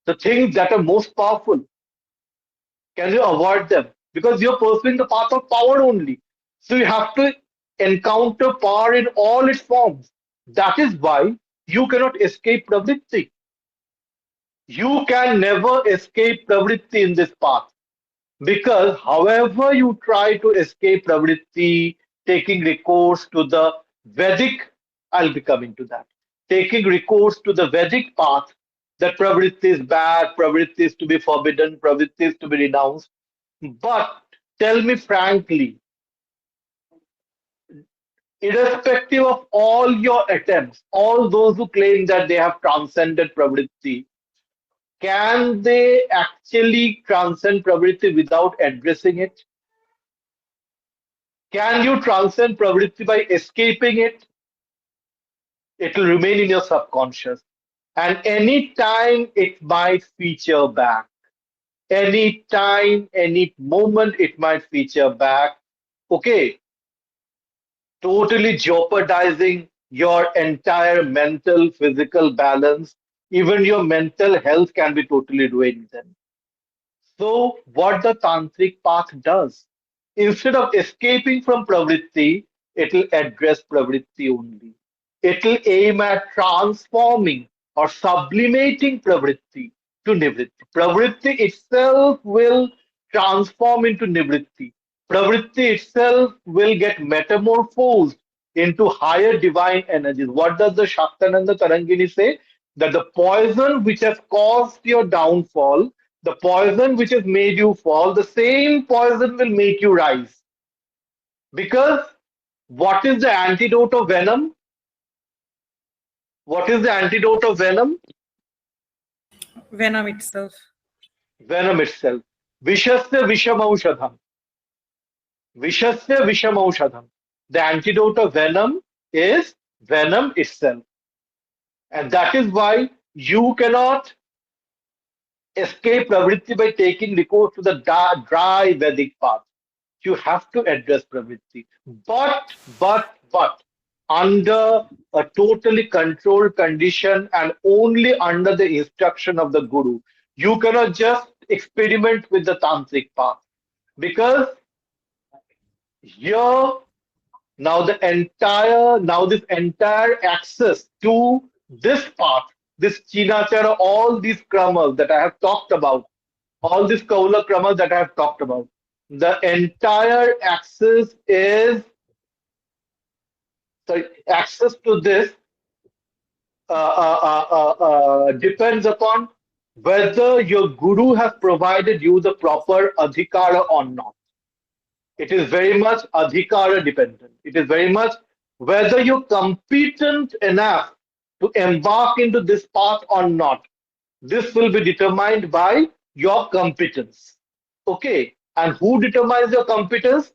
the things that are most powerful? Can you avoid them? Because you're pursuing the path of power only. So you have to encounter power in all its forms. That is why you cannot escape pravritti. You can never escape pravritti in this path. Because however you try to escape pravritti, taking recourse to the Vedic, I'll be coming to that. Taking recourse to the Vedic path, that pravritti is bad, pravritti is to be forbidden, pravritti is to be renounced. But tell me frankly, irrespective of all your attempts, all those who claim that they have transcended pravritti, can they actually transcend pravritti without addressing it? Can you transcend pravritti by escaping it? It will remain in your subconscious. And any time it might feature back. Any time, any moment it might feature back. Okay, totally jeopardizing your entire mental, physical balance. Even your mental health can be totally ruined then. So, what the tantric path does, instead of escaping from pravritti, it will address pravritti only. It will aim at transforming or sublimating pravritti to nivritti. Pravritti itself will transform into nivritti. Pravritti itself will get metamorphosed into higher divine energies. What does the Shaktananda Tarangini say? That the poison which has caused your downfall, the poison which has made you fall, the same poison will make you rise. Because what is the antidote of venom? What is the antidote of venom? Venom itself. Venom itself. Vishasya vishamaushadham. Vishasya vishamaushadham. The antidote of venom is venom itself. And that is why you cannot escape pravritti by taking recourse to the dry Vedic path. You have to address pravritti. But, under a totally controlled condition and only under the instruction of the Guru. You cannot just experiment with the tantric path. Because here, this entire access to this path, this Cīnācāra, all these kramas that I have talked about, all these Kaula kramas that I have talked about, the entire access is access to this depends upon whether your guru has provided you the proper adhikara or not. It is very much adhikara dependent. It is very much whether you're competent enough to embark into this path or not. This will be determined by your competence. Okay. And who determines your competence?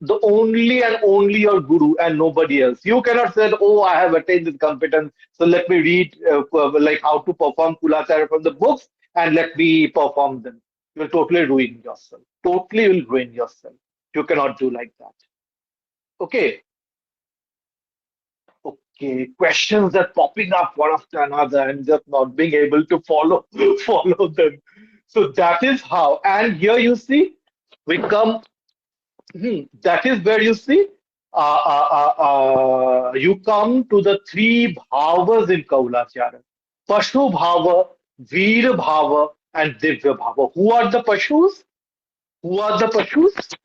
the only and only your guru and nobody else. You cannot say, oh, I have attained this competence, so let me read like how to perform kulachara from the books and let me perform them. You will totally ruin yourself. Totally will ruin yourself. You cannot do like that. Okay. Okay. Questions are popping up one after another and just not being able to follow follow them. So that is how. And here you see, we come. That is where you see, you come to the three bhavas in Kaulachara: Pashu bhava, Veer bhava, and Divya bhava. Who are the Pashus? Who are the Pashus?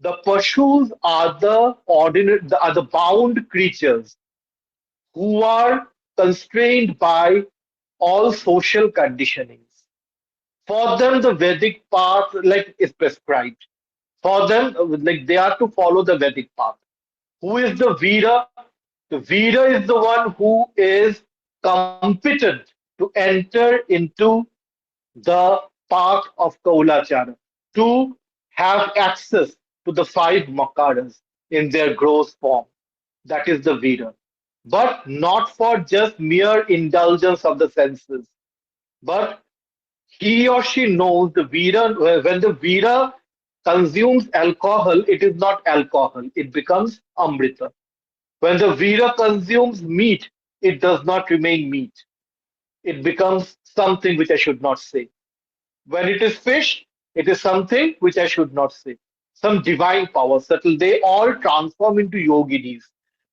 The Pashus are the are the bound creatures who are constrained by all social conditionings. For them, the Vedic path like is prescribed. For them, like they are to follow the Vedic path. Who is the Veera? The Veera is the one who is competent to enter into the path of Kaulachara, to have access to the five makaras in their gross form. That is the Veera. But not for just mere indulgence of the senses, but he or she knows the Veera, when the Veera consumes alcohol, it is not alcohol, it becomes Amrita. When the Veera consumes meat, it does not remain meat. It becomes something which I should not say. When it is fish, it is something which I should not say. Some divine power, subtle, they all transform into yoginis.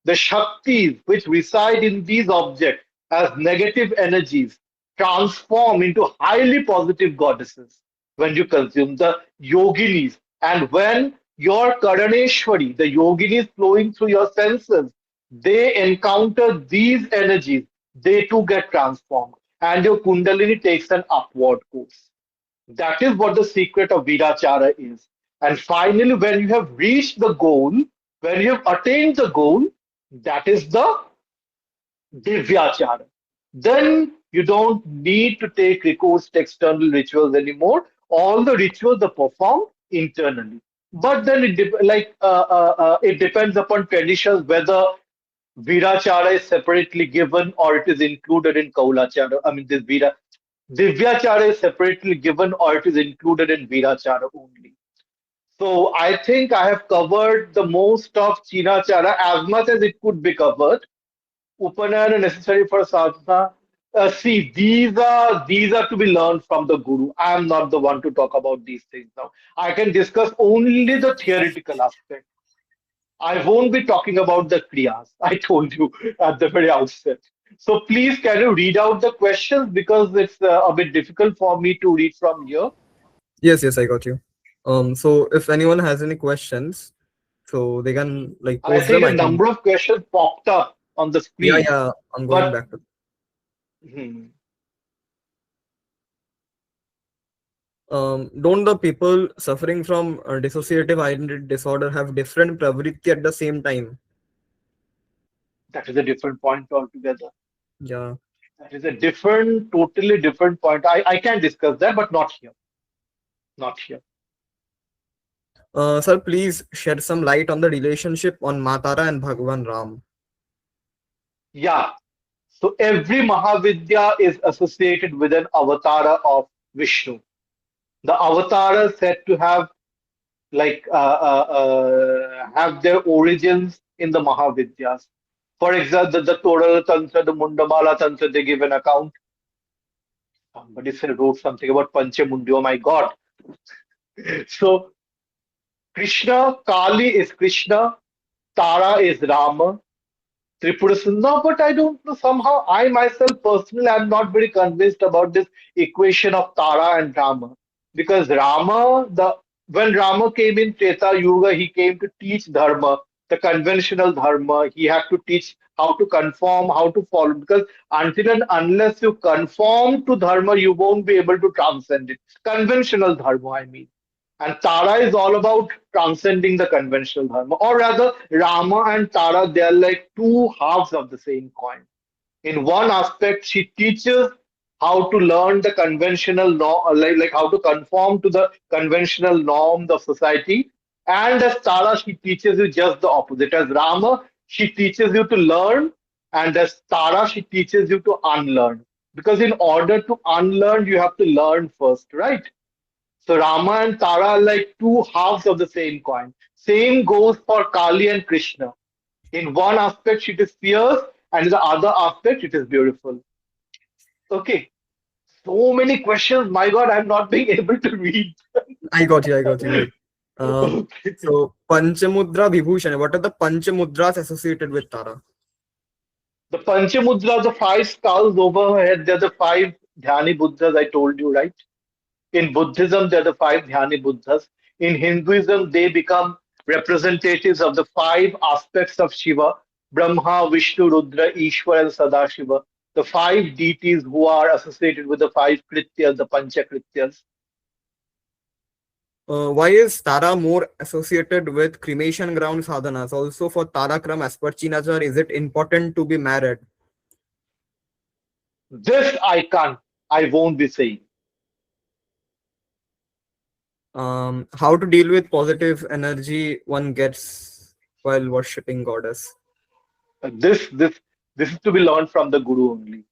The Shaktis which reside in these objects as negative energies transform into highly positive goddesses when you consume the yoginis. And when your Karaneshwari, the yoginis flowing through your senses, they encounter these energies, they too get transformed. And your Kundalini takes an upward course. That is what the secret of Virachara is. And finally, when you have reached the goal, when you have attained the goal, that is the Divyachara. Then you don't need to take recourse to external rituals anymore. All the rituals are performed internally. But then it depends upon traditions whether Virachara is separately given or it is included in Kaulachara. I mean, this Divyachara is separately given or it is included in Virachara only. So I think I have covered the most of Cīnācāra as much as it could be covered. Upanayana necessary for sadhana. See, these are to be learned from the guru. I am not the one to talk about these things now. I can discuss only the theoretical aspect. I won't be talking about the kriyas. I told you at the very outset. So please, can you read out the questions because it's a bit difficult for me to read from here. Yes, I got you. So if anyone has any questions, so they can like I post think them. a I can. number of questions popped up on the Yeah, screen, yeah. I'm going but back to. hmm, Don't the people suffering from dissociative identity disorder have different pravritti at the same time? that is a different point altogether. Yeah. That is a different, totally different point. I can discuss that, but not here. Not here. Sir, please shed some light on the relationship on Matara and Bhagwan Ram. Yeah. So every Mahavidya is associated with an avatara of Vishnu. The avatara is said to have have their origins in the Mahavidyas. For example, the Toral Tantra, the Mundamala Tantra, they give an account. Somebody said wrote something about Panchamundi. Oh my God. So Krishna, Kali is Krishna, Tara is Rama, Tripura Sundar, but I don't know. Somehow, I myself personally am not very convinced about this equation of Tara and Rama. Because when Rama came in Treta Yuga, he came to teach Dharma, the conventional Dharma. He had to teach how to conform, how to follow. Because until and unless you conform to Dharma, you won't be able to transcend it. Conventional Dharma, I mean. And Tara is all about transcending the conventional dharma. Or rather, Rama and Tara, they are like two halves of the same coin. In one aspect, she teaches how to learn the conventional norm, like how to conform to the conventional norms of society. And as Tara, she teaches you just the opposite. As Rama, she teaches you to learn, and as Tara, she teaches you to unlearn. Because in order to unlearn, you have to learn first, right? So Rama and Tara are like two halves of the same coin. Same goes for Kali and Krishna. In one aspect, it is fierce, and in the other aspect, it is beautiful. Okay. So many questions. My God, I'm not being able to read. I got you. I got you. Wait. Okay. So Panchamudra Vibhushan. What are the Panchamudras associated with Tara? The Panchamudra, the five skulls overhead, they're the five Dhyani Buddhas I told you, right? In Buddhism, they're the five Dhyani Buddhas. In Hinduism, they become representatives of the five aspects of Shiva: Brahma, Vishnu, Rudra, Ishwar, and Sadashiva. The five deities who are associated with the five Krityas, the Pancha Krityas. Why is Tara more associated with cremation ground sadhanas? Also for Tārā-Krama as per Cīnācāra, is it important to be married? This I can't, I won't be saying. How to deal with positive energy one gets while worshipping goddess? This is to be learned from the Guru only.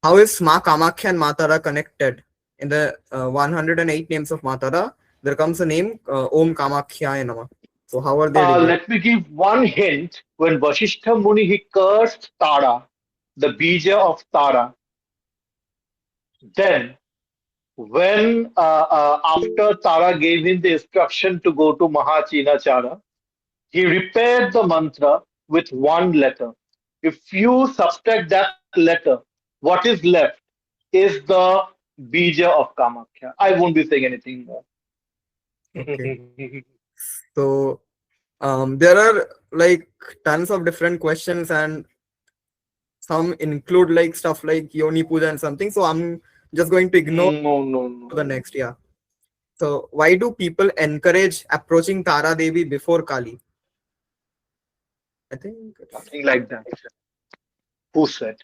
How is Ma Kamakhya and Matara connected? In the 108 names of Matara, there comes a name Om Kamakhya Nama. So how are they related? Let me give one hint. When Vasishtha Muni he cursed Tara, the bija of Tara, then when after Tara gave him the instruction to go to Mahachina, he repaired the mantra with one letter. If you subtract that letter, what is left is the bija of Kamakhya. I won't be saying anything more. Okay. So there are like tons of different questions, and some include like stuff like Yoni Puja and something. So I'm just going to ignore No. the next. Yeah. So why do people encourage approaching Tara Devi before Kali? I think Something like that. Who said?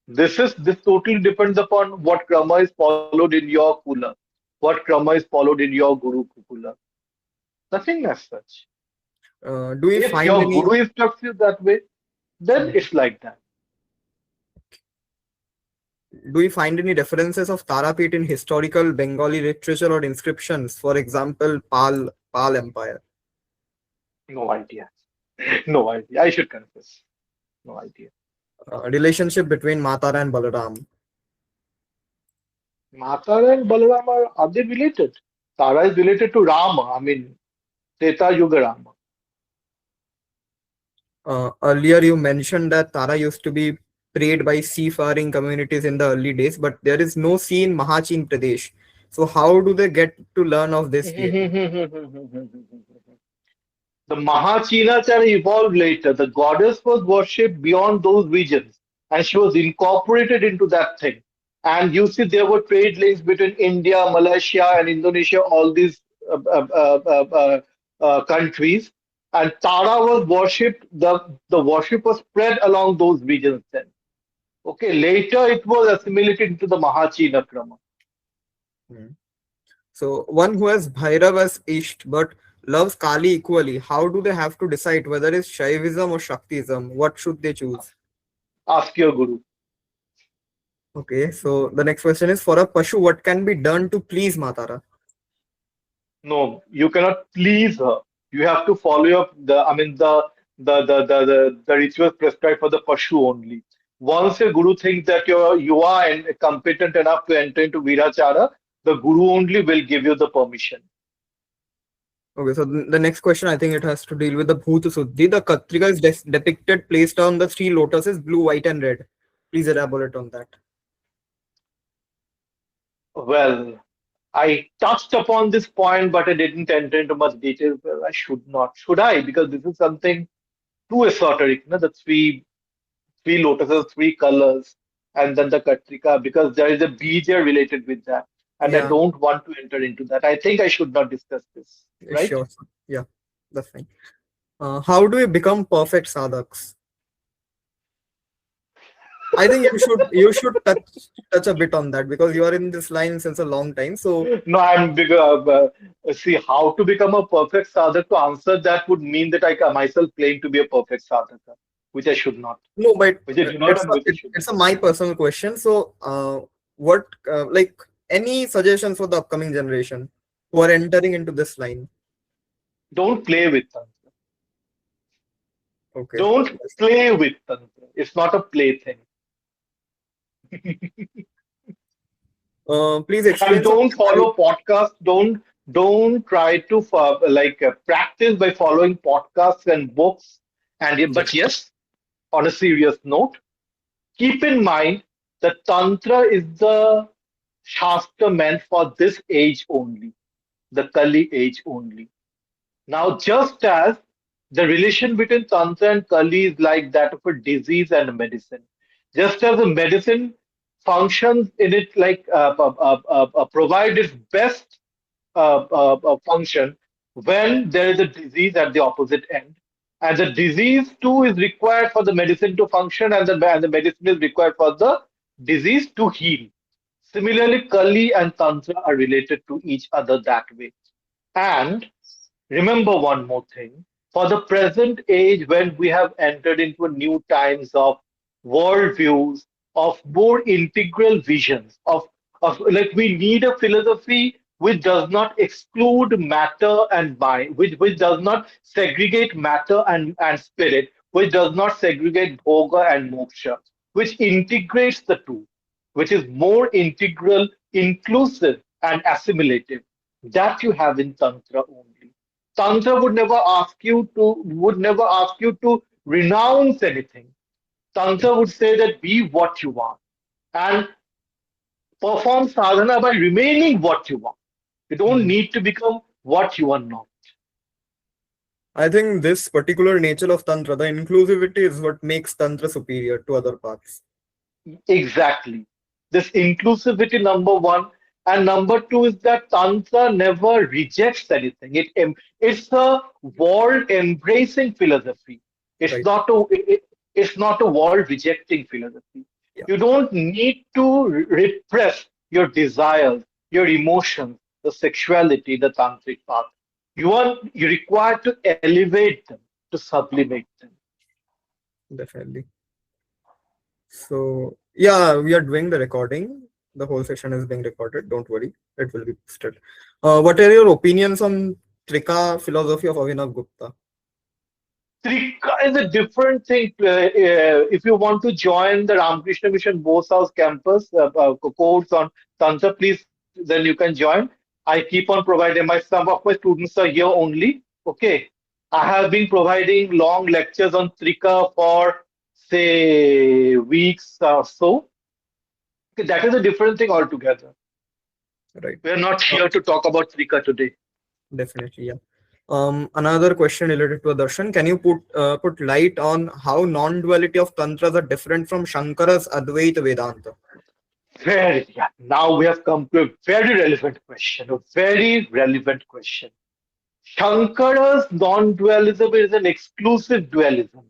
This totally depends upon what krama is followed in your kula, what krama is followed in your guru kula. Nothing as such. do we If find your any guru instructs you that way, then it's like that. references of Tarapet in historical Bengali literature or inscriptions? For example, Pal Empire. No idea. No idea. I should confess. No idea. Relationship between Matara and Balaram. Mata and Balaram are they related? Tara is related to Rama. I mean, Treta Yuga Rama. Earlier, you mentioned that Tara used to be prayed by seafaring communities in the early days, but there is no sea in Mahachin Pradesh. So, how do they get to learn of this deity? The Mahachina evolved later. The goddess was worshipped beyond those regions, and she was incorporated into that thing. And you see, there were trade links between India, Malaysia, and Indonesia, all these countries. And Tara was worshipped. The worship was spread along those regions. Then, okay. Later, it was assimilated into the Mahachina Krama. Hmm. So, one who has Bhairav as Isht but loves Kali equally, how do they have to decide whether it's Shaivism or Shaktism? What should they choose? Ask your guru. Okay, so the next question is, for a Pashu, what can be done to please Matara? No, you cannot please her. You have to follow up the rituals prescribed for the Pashu only. Once a guru thinks that you are competent enough to enter into Virachara, the guru only will give you the permission. Okay, so the next question, I think it has to deal with the Bhuta Suddhi. The Katrika is depicted placed on the three lotuses, blue, white, and red. Please elaborate on that. Well, I touched upon this point, but I didn't enter into much detail. Well, I should not. Should I? Because this is something too esoteric. No? The three lotuses, three colors, and then the Katrika, because there is a bija related with that. And I Yeah, don't want to enter into that. I think I should not discuss this, right? sure. Yeah, that's fine. How do we become perfect sadhaks? I think you should touch a bit on that because you are in this line since a long time. So No, I'm big. See, how to become a perfect sadhak, to answer that would mean that I myself claim to be a perfect sadhaka, which I should not. no, but Which I do not it's and a, which I should it's a my personal question. So what like any suggestions for the upcoming generation who are entering into this line? not. Don't play with tantra. Okay. Don't play with tantra. It's not a plaything. Please And explain some don't follow podcasts. Don't try to practice by following podcasts and books. And yes, but yes, on a serious note, keep in mind that tantra is the shastra meant for this age only, the Kali age only. Now, just as the relation between Tantra and Kali is like that of a disease and a medicine, just as a medicine functions in it like provide its best function when there is a disease at the opposite end. And the disease too is required for the medicine to function, and the medicine is required for the disease to heal. Similarly, Kali and Tantra are related to each other that way. And remember one more thing. For the present age, when we have entered into a new times of worldviews, of more integral visions, of like we need a philosophy which does not exclude matter and mind, which does not segregate matter and spirit, which does not segregate bhoga and moksha, which integrates the two, which is more integral, inclusive, and assimilative. That you have in Tantra only. Tantra would never ask you to renounce anything. yeah. Tantra would say that be what you are and perform sadhana by remaining what you are. You don't Hmm. need to become what you are not. I think this particular nature of Tantra, the inclusivity, is what makes Tantra superior to other paths. Exactly. This inclusivity, number one. And number two is that Tantra never rejects anything. It's a world embracing philosophy. It's Right. not a world rejecting philosophy. Yeah. You don't need to repress your desires, your emotions, the sexuality, the tantric path. You're required to elevate them, to sublimate them. Definitely. So yeah, we are doing the recording. The whole session is being recorded. Don't worry, it will be posted. What are your opinions on Trika philosophy of Avinav Gupta? Trika is a different thing. If you want to join the Ramakrishna Mission Bose House campus course on Tantra, please then you can join. I keep on providing. Some of my students are here only. Okay, I have been providing long lectures on Trika for say weeks or so. Okay, that is a different thing altogether. Right. We are not Uh, here to talk about Trika today. Definitely, yeah. Another question related to Darshan. Can you put light on how non-duality of tantras are different from Shankara's Advaita Vedanta? Very, yeah. Now we have come to a very relevant question. A very relevant question. Shankara's non-dualism is an exclusive dualism.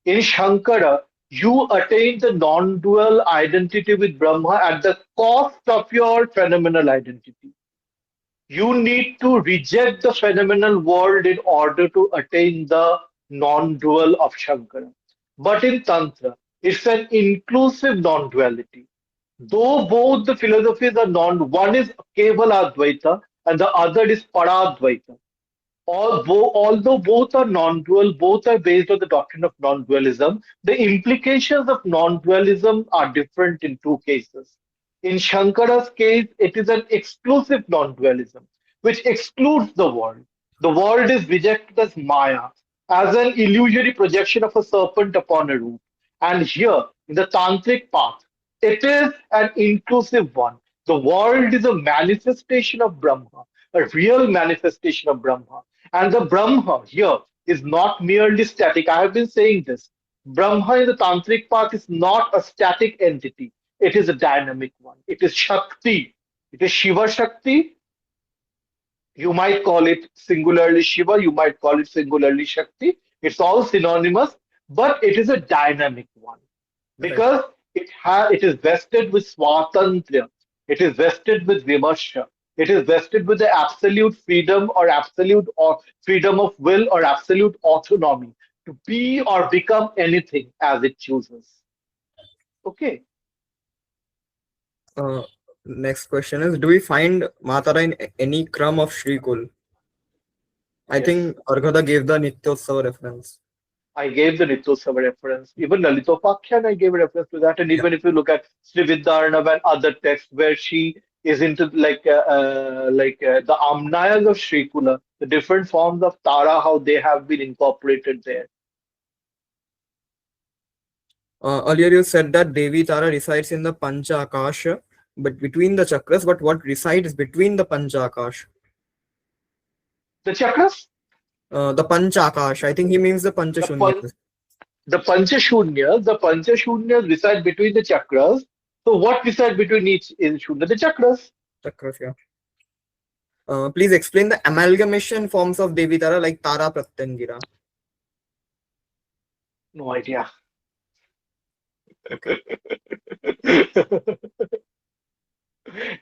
In Shankara, you attain the non-dual identity with Brahma at the cost of your phenomenal identity. You need to reject the phenomenal world in order to attain the non-dual of Shankara. But in Tantra, it's an inclusive non-duality. Though both the philosophies are one is Kevala Advaita and the other is Paradvaita. Although both are non-dual, both are based on the doctrine of non-dualism, the implications of non-dualism are different in two cases. In Shankara's case, it is an exclusive non-dualism, which excludes the world. The world is rejected as Maya, as an illusory projection of a serpent upon a roof. And here, in the Tantric path, it is an inclusive one. The world is a manifestation of Brahma, a real manifestation of Brahma. And the Brahma here is not merely static. I have been saying this. Brahma in the Tantric path is not a static entity, it is a dynamic one. It is Shakti. It is Shiva Shakti. You might call it singularly Shiva, you might call it singularly Shakti. It's all synonymous, but it is a dynamic one Right. because it is vested with swatantrya. It is vested with vimarsha. It is vested with the absolute freedom or absolute or freedom of will or absolute autonomy to be or become anything as it chooses. Okay. Uh, Next question is: do we find Matara in any kram of Shri Kul? I Yes. think Arghada gave the Nityotsava reference. I gave the Nityotsava reference. Even Lalitopakhyan, I gave a reference to that. And Yeah. even if you look at Sri Vidyanarana and other texts where she is into the Amnayas of Srikula, the different forms of Tara, how they have been incorporated there. Earlier you said that Devi Tara resides in the Pancha Akasha, but between the chakras. But what resides between the Pancha Akash? The chakras, The Pancha Akash. I think he means the Pancha the, pan, Shunyas. the Panchashunyas reside between the chakras. So what reside between each is Shunya? The chakras. Chakras, yeah. Please explain the amalgamation forms of Devi Tara like Tara Pratyangira. No idea. Okay.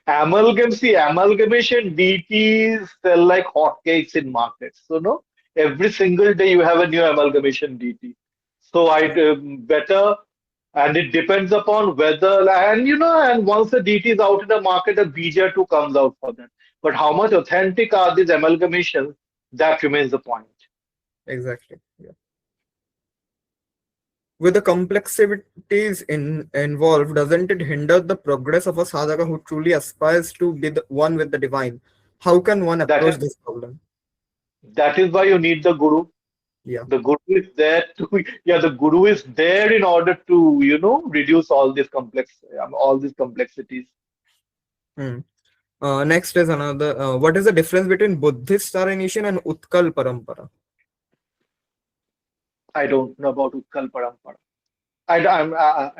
Amalgamation DTs sell like hotcakes in markets. So no, every single day you have a new amalgamation DT. So I'd better, and it depends upon whether, and once the DT is out in the market, a BJ too comes out for that. But how much authentic are these amalgamations? That remains the point. Exactly. Yeah. With the complexities involved, doesn't it hinder the progress of a sadhaka who truly aspires to be the one with the divine? How can one That approach is this problem? that is why you need the guru. Yeah. The guru is there to, yeah, the guru is there in order to, reduce all these complexities. Hmm. Next is another. What is the difference between Buddhist Tara initiation and Utkal Parampara? I don't know about Utkal Parampara. I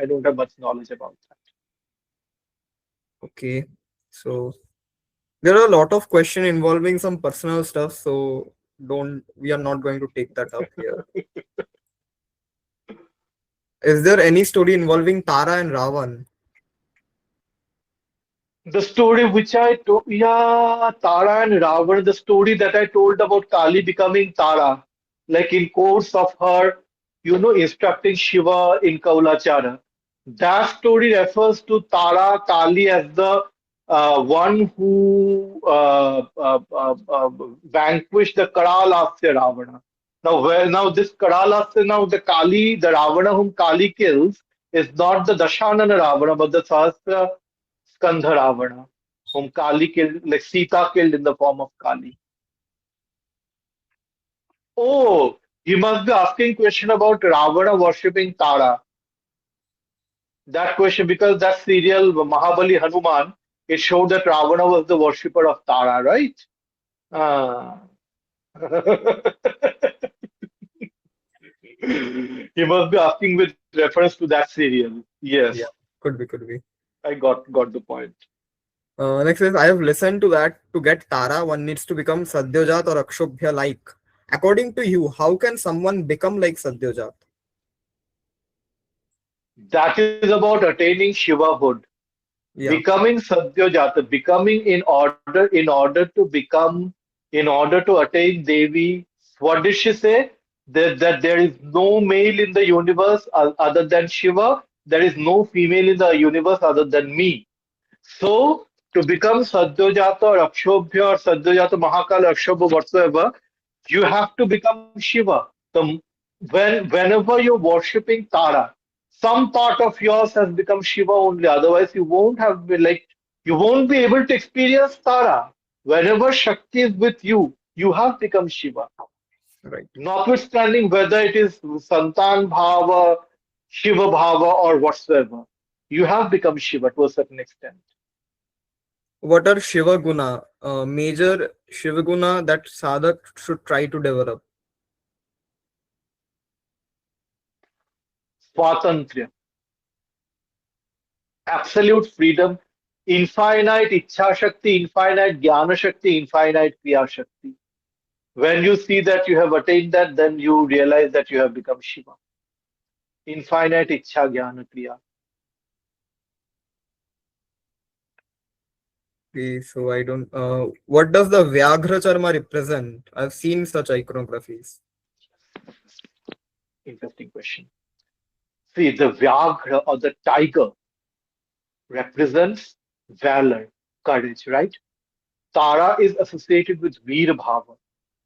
don't have much knowledge about that. Okay. So there are a lot of questions involving some personal stuff. So don't. We are not going to take that up here. Is there any story involving Tara and Ravan? The story which I told, yeah, Tara and Ravan, the story that I told about Kali becoming Tara, like in course of her, instructing Shiva in Kaulachara. That story refers to Tara Kali as the one who vanquished the Karalasya Ravana. Now this Karalasya, now the Kali, the Ravana whom Kali kills, is not the Dashanana Ravana, but the Sahasra Skandha Ravana, whom Kali killed, like Sita killed in the form of Kali. Oh, you must be asking question about Ravana worshipping Tara. That question, because that serial Mahabali Hanuman, it showed that Ravana was the worshipper of Tara, right? Ah. You must be asking with reference to that serial. Yes, Yeah, could be, could be. I got the point. Next is I have listened to that to get Tara, one needs to become Sadyojat or Akshobhya like. According to you, how can someone become like Sadyojat? That is about attaining Shivahood. Yeah, Becoming Satyajata, becoming in order to attain Devi. What did she say? That there is no male in the universe other than Shiva. There is no female in the universe other than me. So to become Satyajata or Akshobhya or Satyajata Mahakala Akshobhya whatsoever, you have to become Shiva. Whenever you're worshipping Tara, some part of yours has become Shiva only. Otherwise, you won't be able to experience Tara. Whenever Shakti is with you, you have become Shiva. right. Notwithstanding whether it is Santan Bhava, Shiva Bhava, or whatsoever, you have become Shiva to a certain extent. What are Shiva Guna? Major Shiva Guna that sadhak should try to develop. Swatantrya, absolute freedom, infinite Ichha Shakti, infinite Jnana Shakti, infinite Kriya Shakti. When you see that you have attained that, then you realize that you have become Shiva. Infinite Ichha Jnana Kriya. Okay, so I don't. What does the Vyaghra Charma represent? I've seen such iconographies. Interesting question. See, the Vyaghra or the tiger represents valor, courage, right? Tara is associated with Veer Bhava.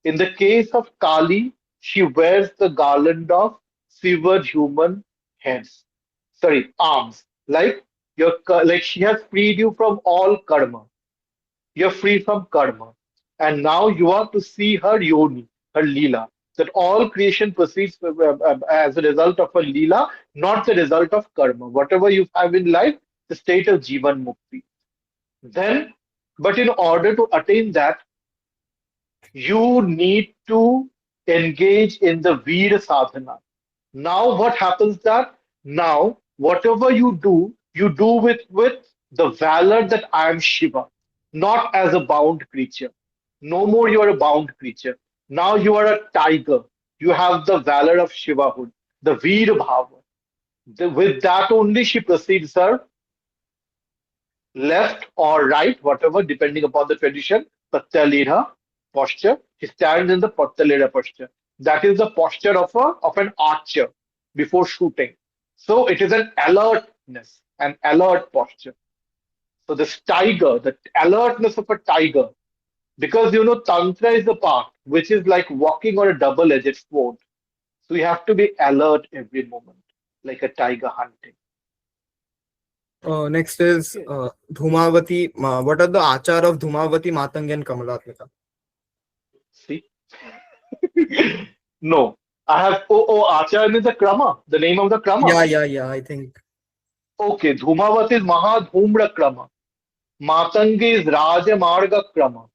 In the case of Kali, she wears the garland of severed human heads, sorry, arms. Like she has freed you from all karma. You're free from karma. And now you are to see her yoni, her lila. That all creation proceeds as a result of her lila, not the result of karma. Whatever you have in life, the state of Jivan Mukti. Then, but in order to attain that, you need to engage in the Veer sadhana. Now, what happens that now, whatever you do with the valor that I am Shiva, not as a bound creature. No more you are a bound creature. Now you are a tiger. You have the valor of Shivahood, the Veer Bhava. With that only she proceeds her left or right, whatever, depending upon the tradition, Pattalira posture. He stands in the Pattalira posture. That is the posture of an archer before shooting. So it is an alertness, an alert posture. So this tiger, the alertness of a tiger, because Tantra is the path, which is like walking on a double-edged sword. So you have to be alert every moment, like a tiger hunting. Next is Yes. Dhumavati. What are the achar of Dhumavati, Matangi, and Kamalatmika? See? No. I have Acharya means the Krama, the name of the Krama. Yeah. I think. Okay, Dhumavati is Mahadhumra Krama. Matangi is Rajamarga Krama.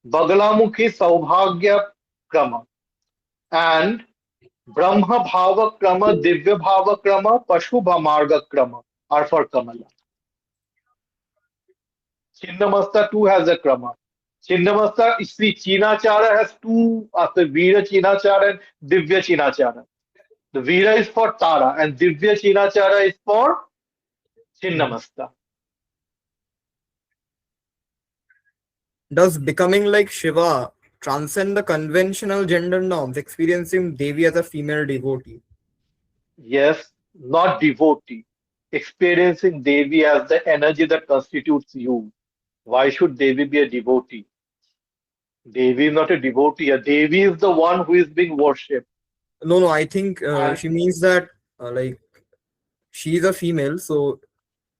Bagalamukhi Saubhagya Krama. And Brahma Bhava Krama, Divya Bhava Krama, Pashubha Marga Krama are for Kamala. Chinnamasta too has a Krama. Chinnamasta, see, Cīnācāra has two, after Veera Cīnācāra and Divya Cīnācāra. The Veera is for Tara and Divya Cīnācāra is for Mhm. Chinnamasta. Does becoming like Shiva transcend the conventional gender norms, experiencing Devi as a female devotee? Yes, not devotee. Experiencing Devi as the energy that constitutes you. Why should Devi be a devotee? Devi is not a devotee. A Devi is the one who is being worshipped. No. I think And she means that like she's a female. So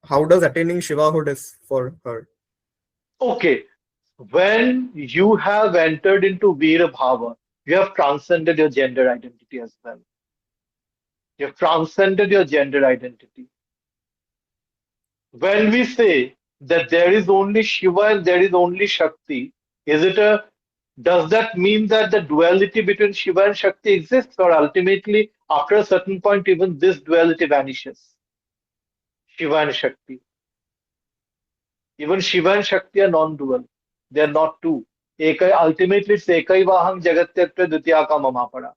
how does attaining Shivahood is for her? okay, when you have entered into Veera Bhava, you have transcended your gender identity as well. You have transcended your gender identity. When we say that there is only Shiva and there is only Shakti, does that mean that the duality between Shiva and Shakti exists, or ultimately, after a certain point, even this duality vanishes? Shiva and Shakti. Even Shiva and Shakti are non-dual. They are not two. Ultimately, it's Ekaivaham Jagatyatra Dvityaka Mamapara.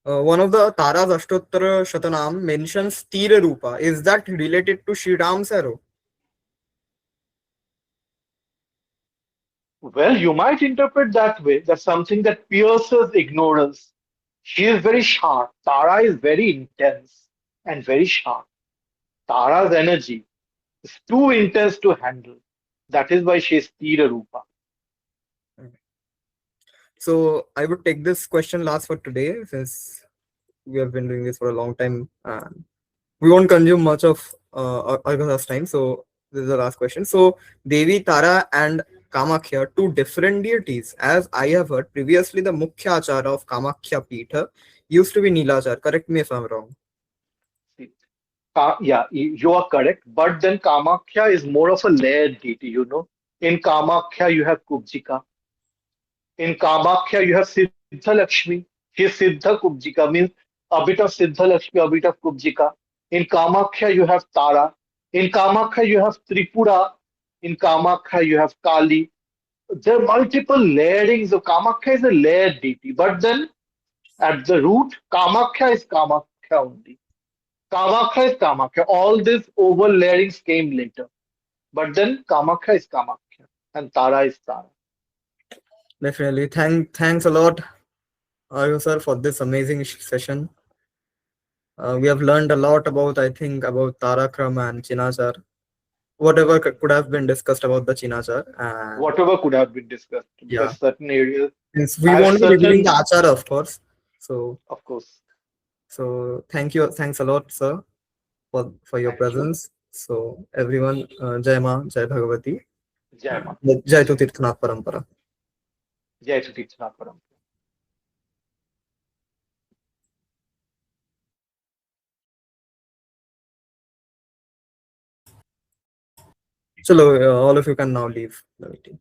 One of the Tara's Ashtottara Shatanam mentions Tira Rupa. Is that related to Sri Ram's arrow? Well, you might interpret that way. That's something that pierces ignorance. She is very sharp. Tara is very intense and very sharp. Tara's energy is too intense to handle. That is why she is Tira Rupa. So I would take this question last for today, since we have been doing this for a long time and we won't consume much of Arghada's time. So this is the last question. So Devi, Tara, and Kamakhya, two different deities. As I have heard previously, the Mukhya Achara of Kamakhya Pitha used to be Nilachar. Correct me if I'm wrong. See, yeah, you are correct. But then Kamakhya is more of a layered deity. In Kamakhya, you have Kubjika. In Kamakhya, you have Siddha Lakshmi. He is Siddha Kubjika, means a bit of Siddha Lakshmi, a bit of Kubjika. In Kamakhya, you have Tara. In Kamakhya, you have Tripura. In Kamakhya, you have Kali. There are multiple layerings of Kamakhya is a layered deity. But then at the root, Kamakhya is Kamakhya only. Kamakya is Kamakya. All these overlayings came later. But then Kamakya is Kamakya and Tara is Tara. Definitely. Thanks a lot, Aryo sir, for this amazing session. We have learned a lot about, I think, about Tārā-Krama and Cīnācāra, whatever could have been discussed about the Cīnācāra. And Whatever could have been discussed, yeah, because certain areas since we have won't be revealing the certain, Achara, of course. So, of course. so thanks a lot, sir, for your Thank you. presence. So, everyone, Jai Ma, Jai Bhagavati, Jai Ma. Jai Tu Tirthanath Parampara. Jai Shri Krishna Param. Chalo, all of you can now leave the meeting.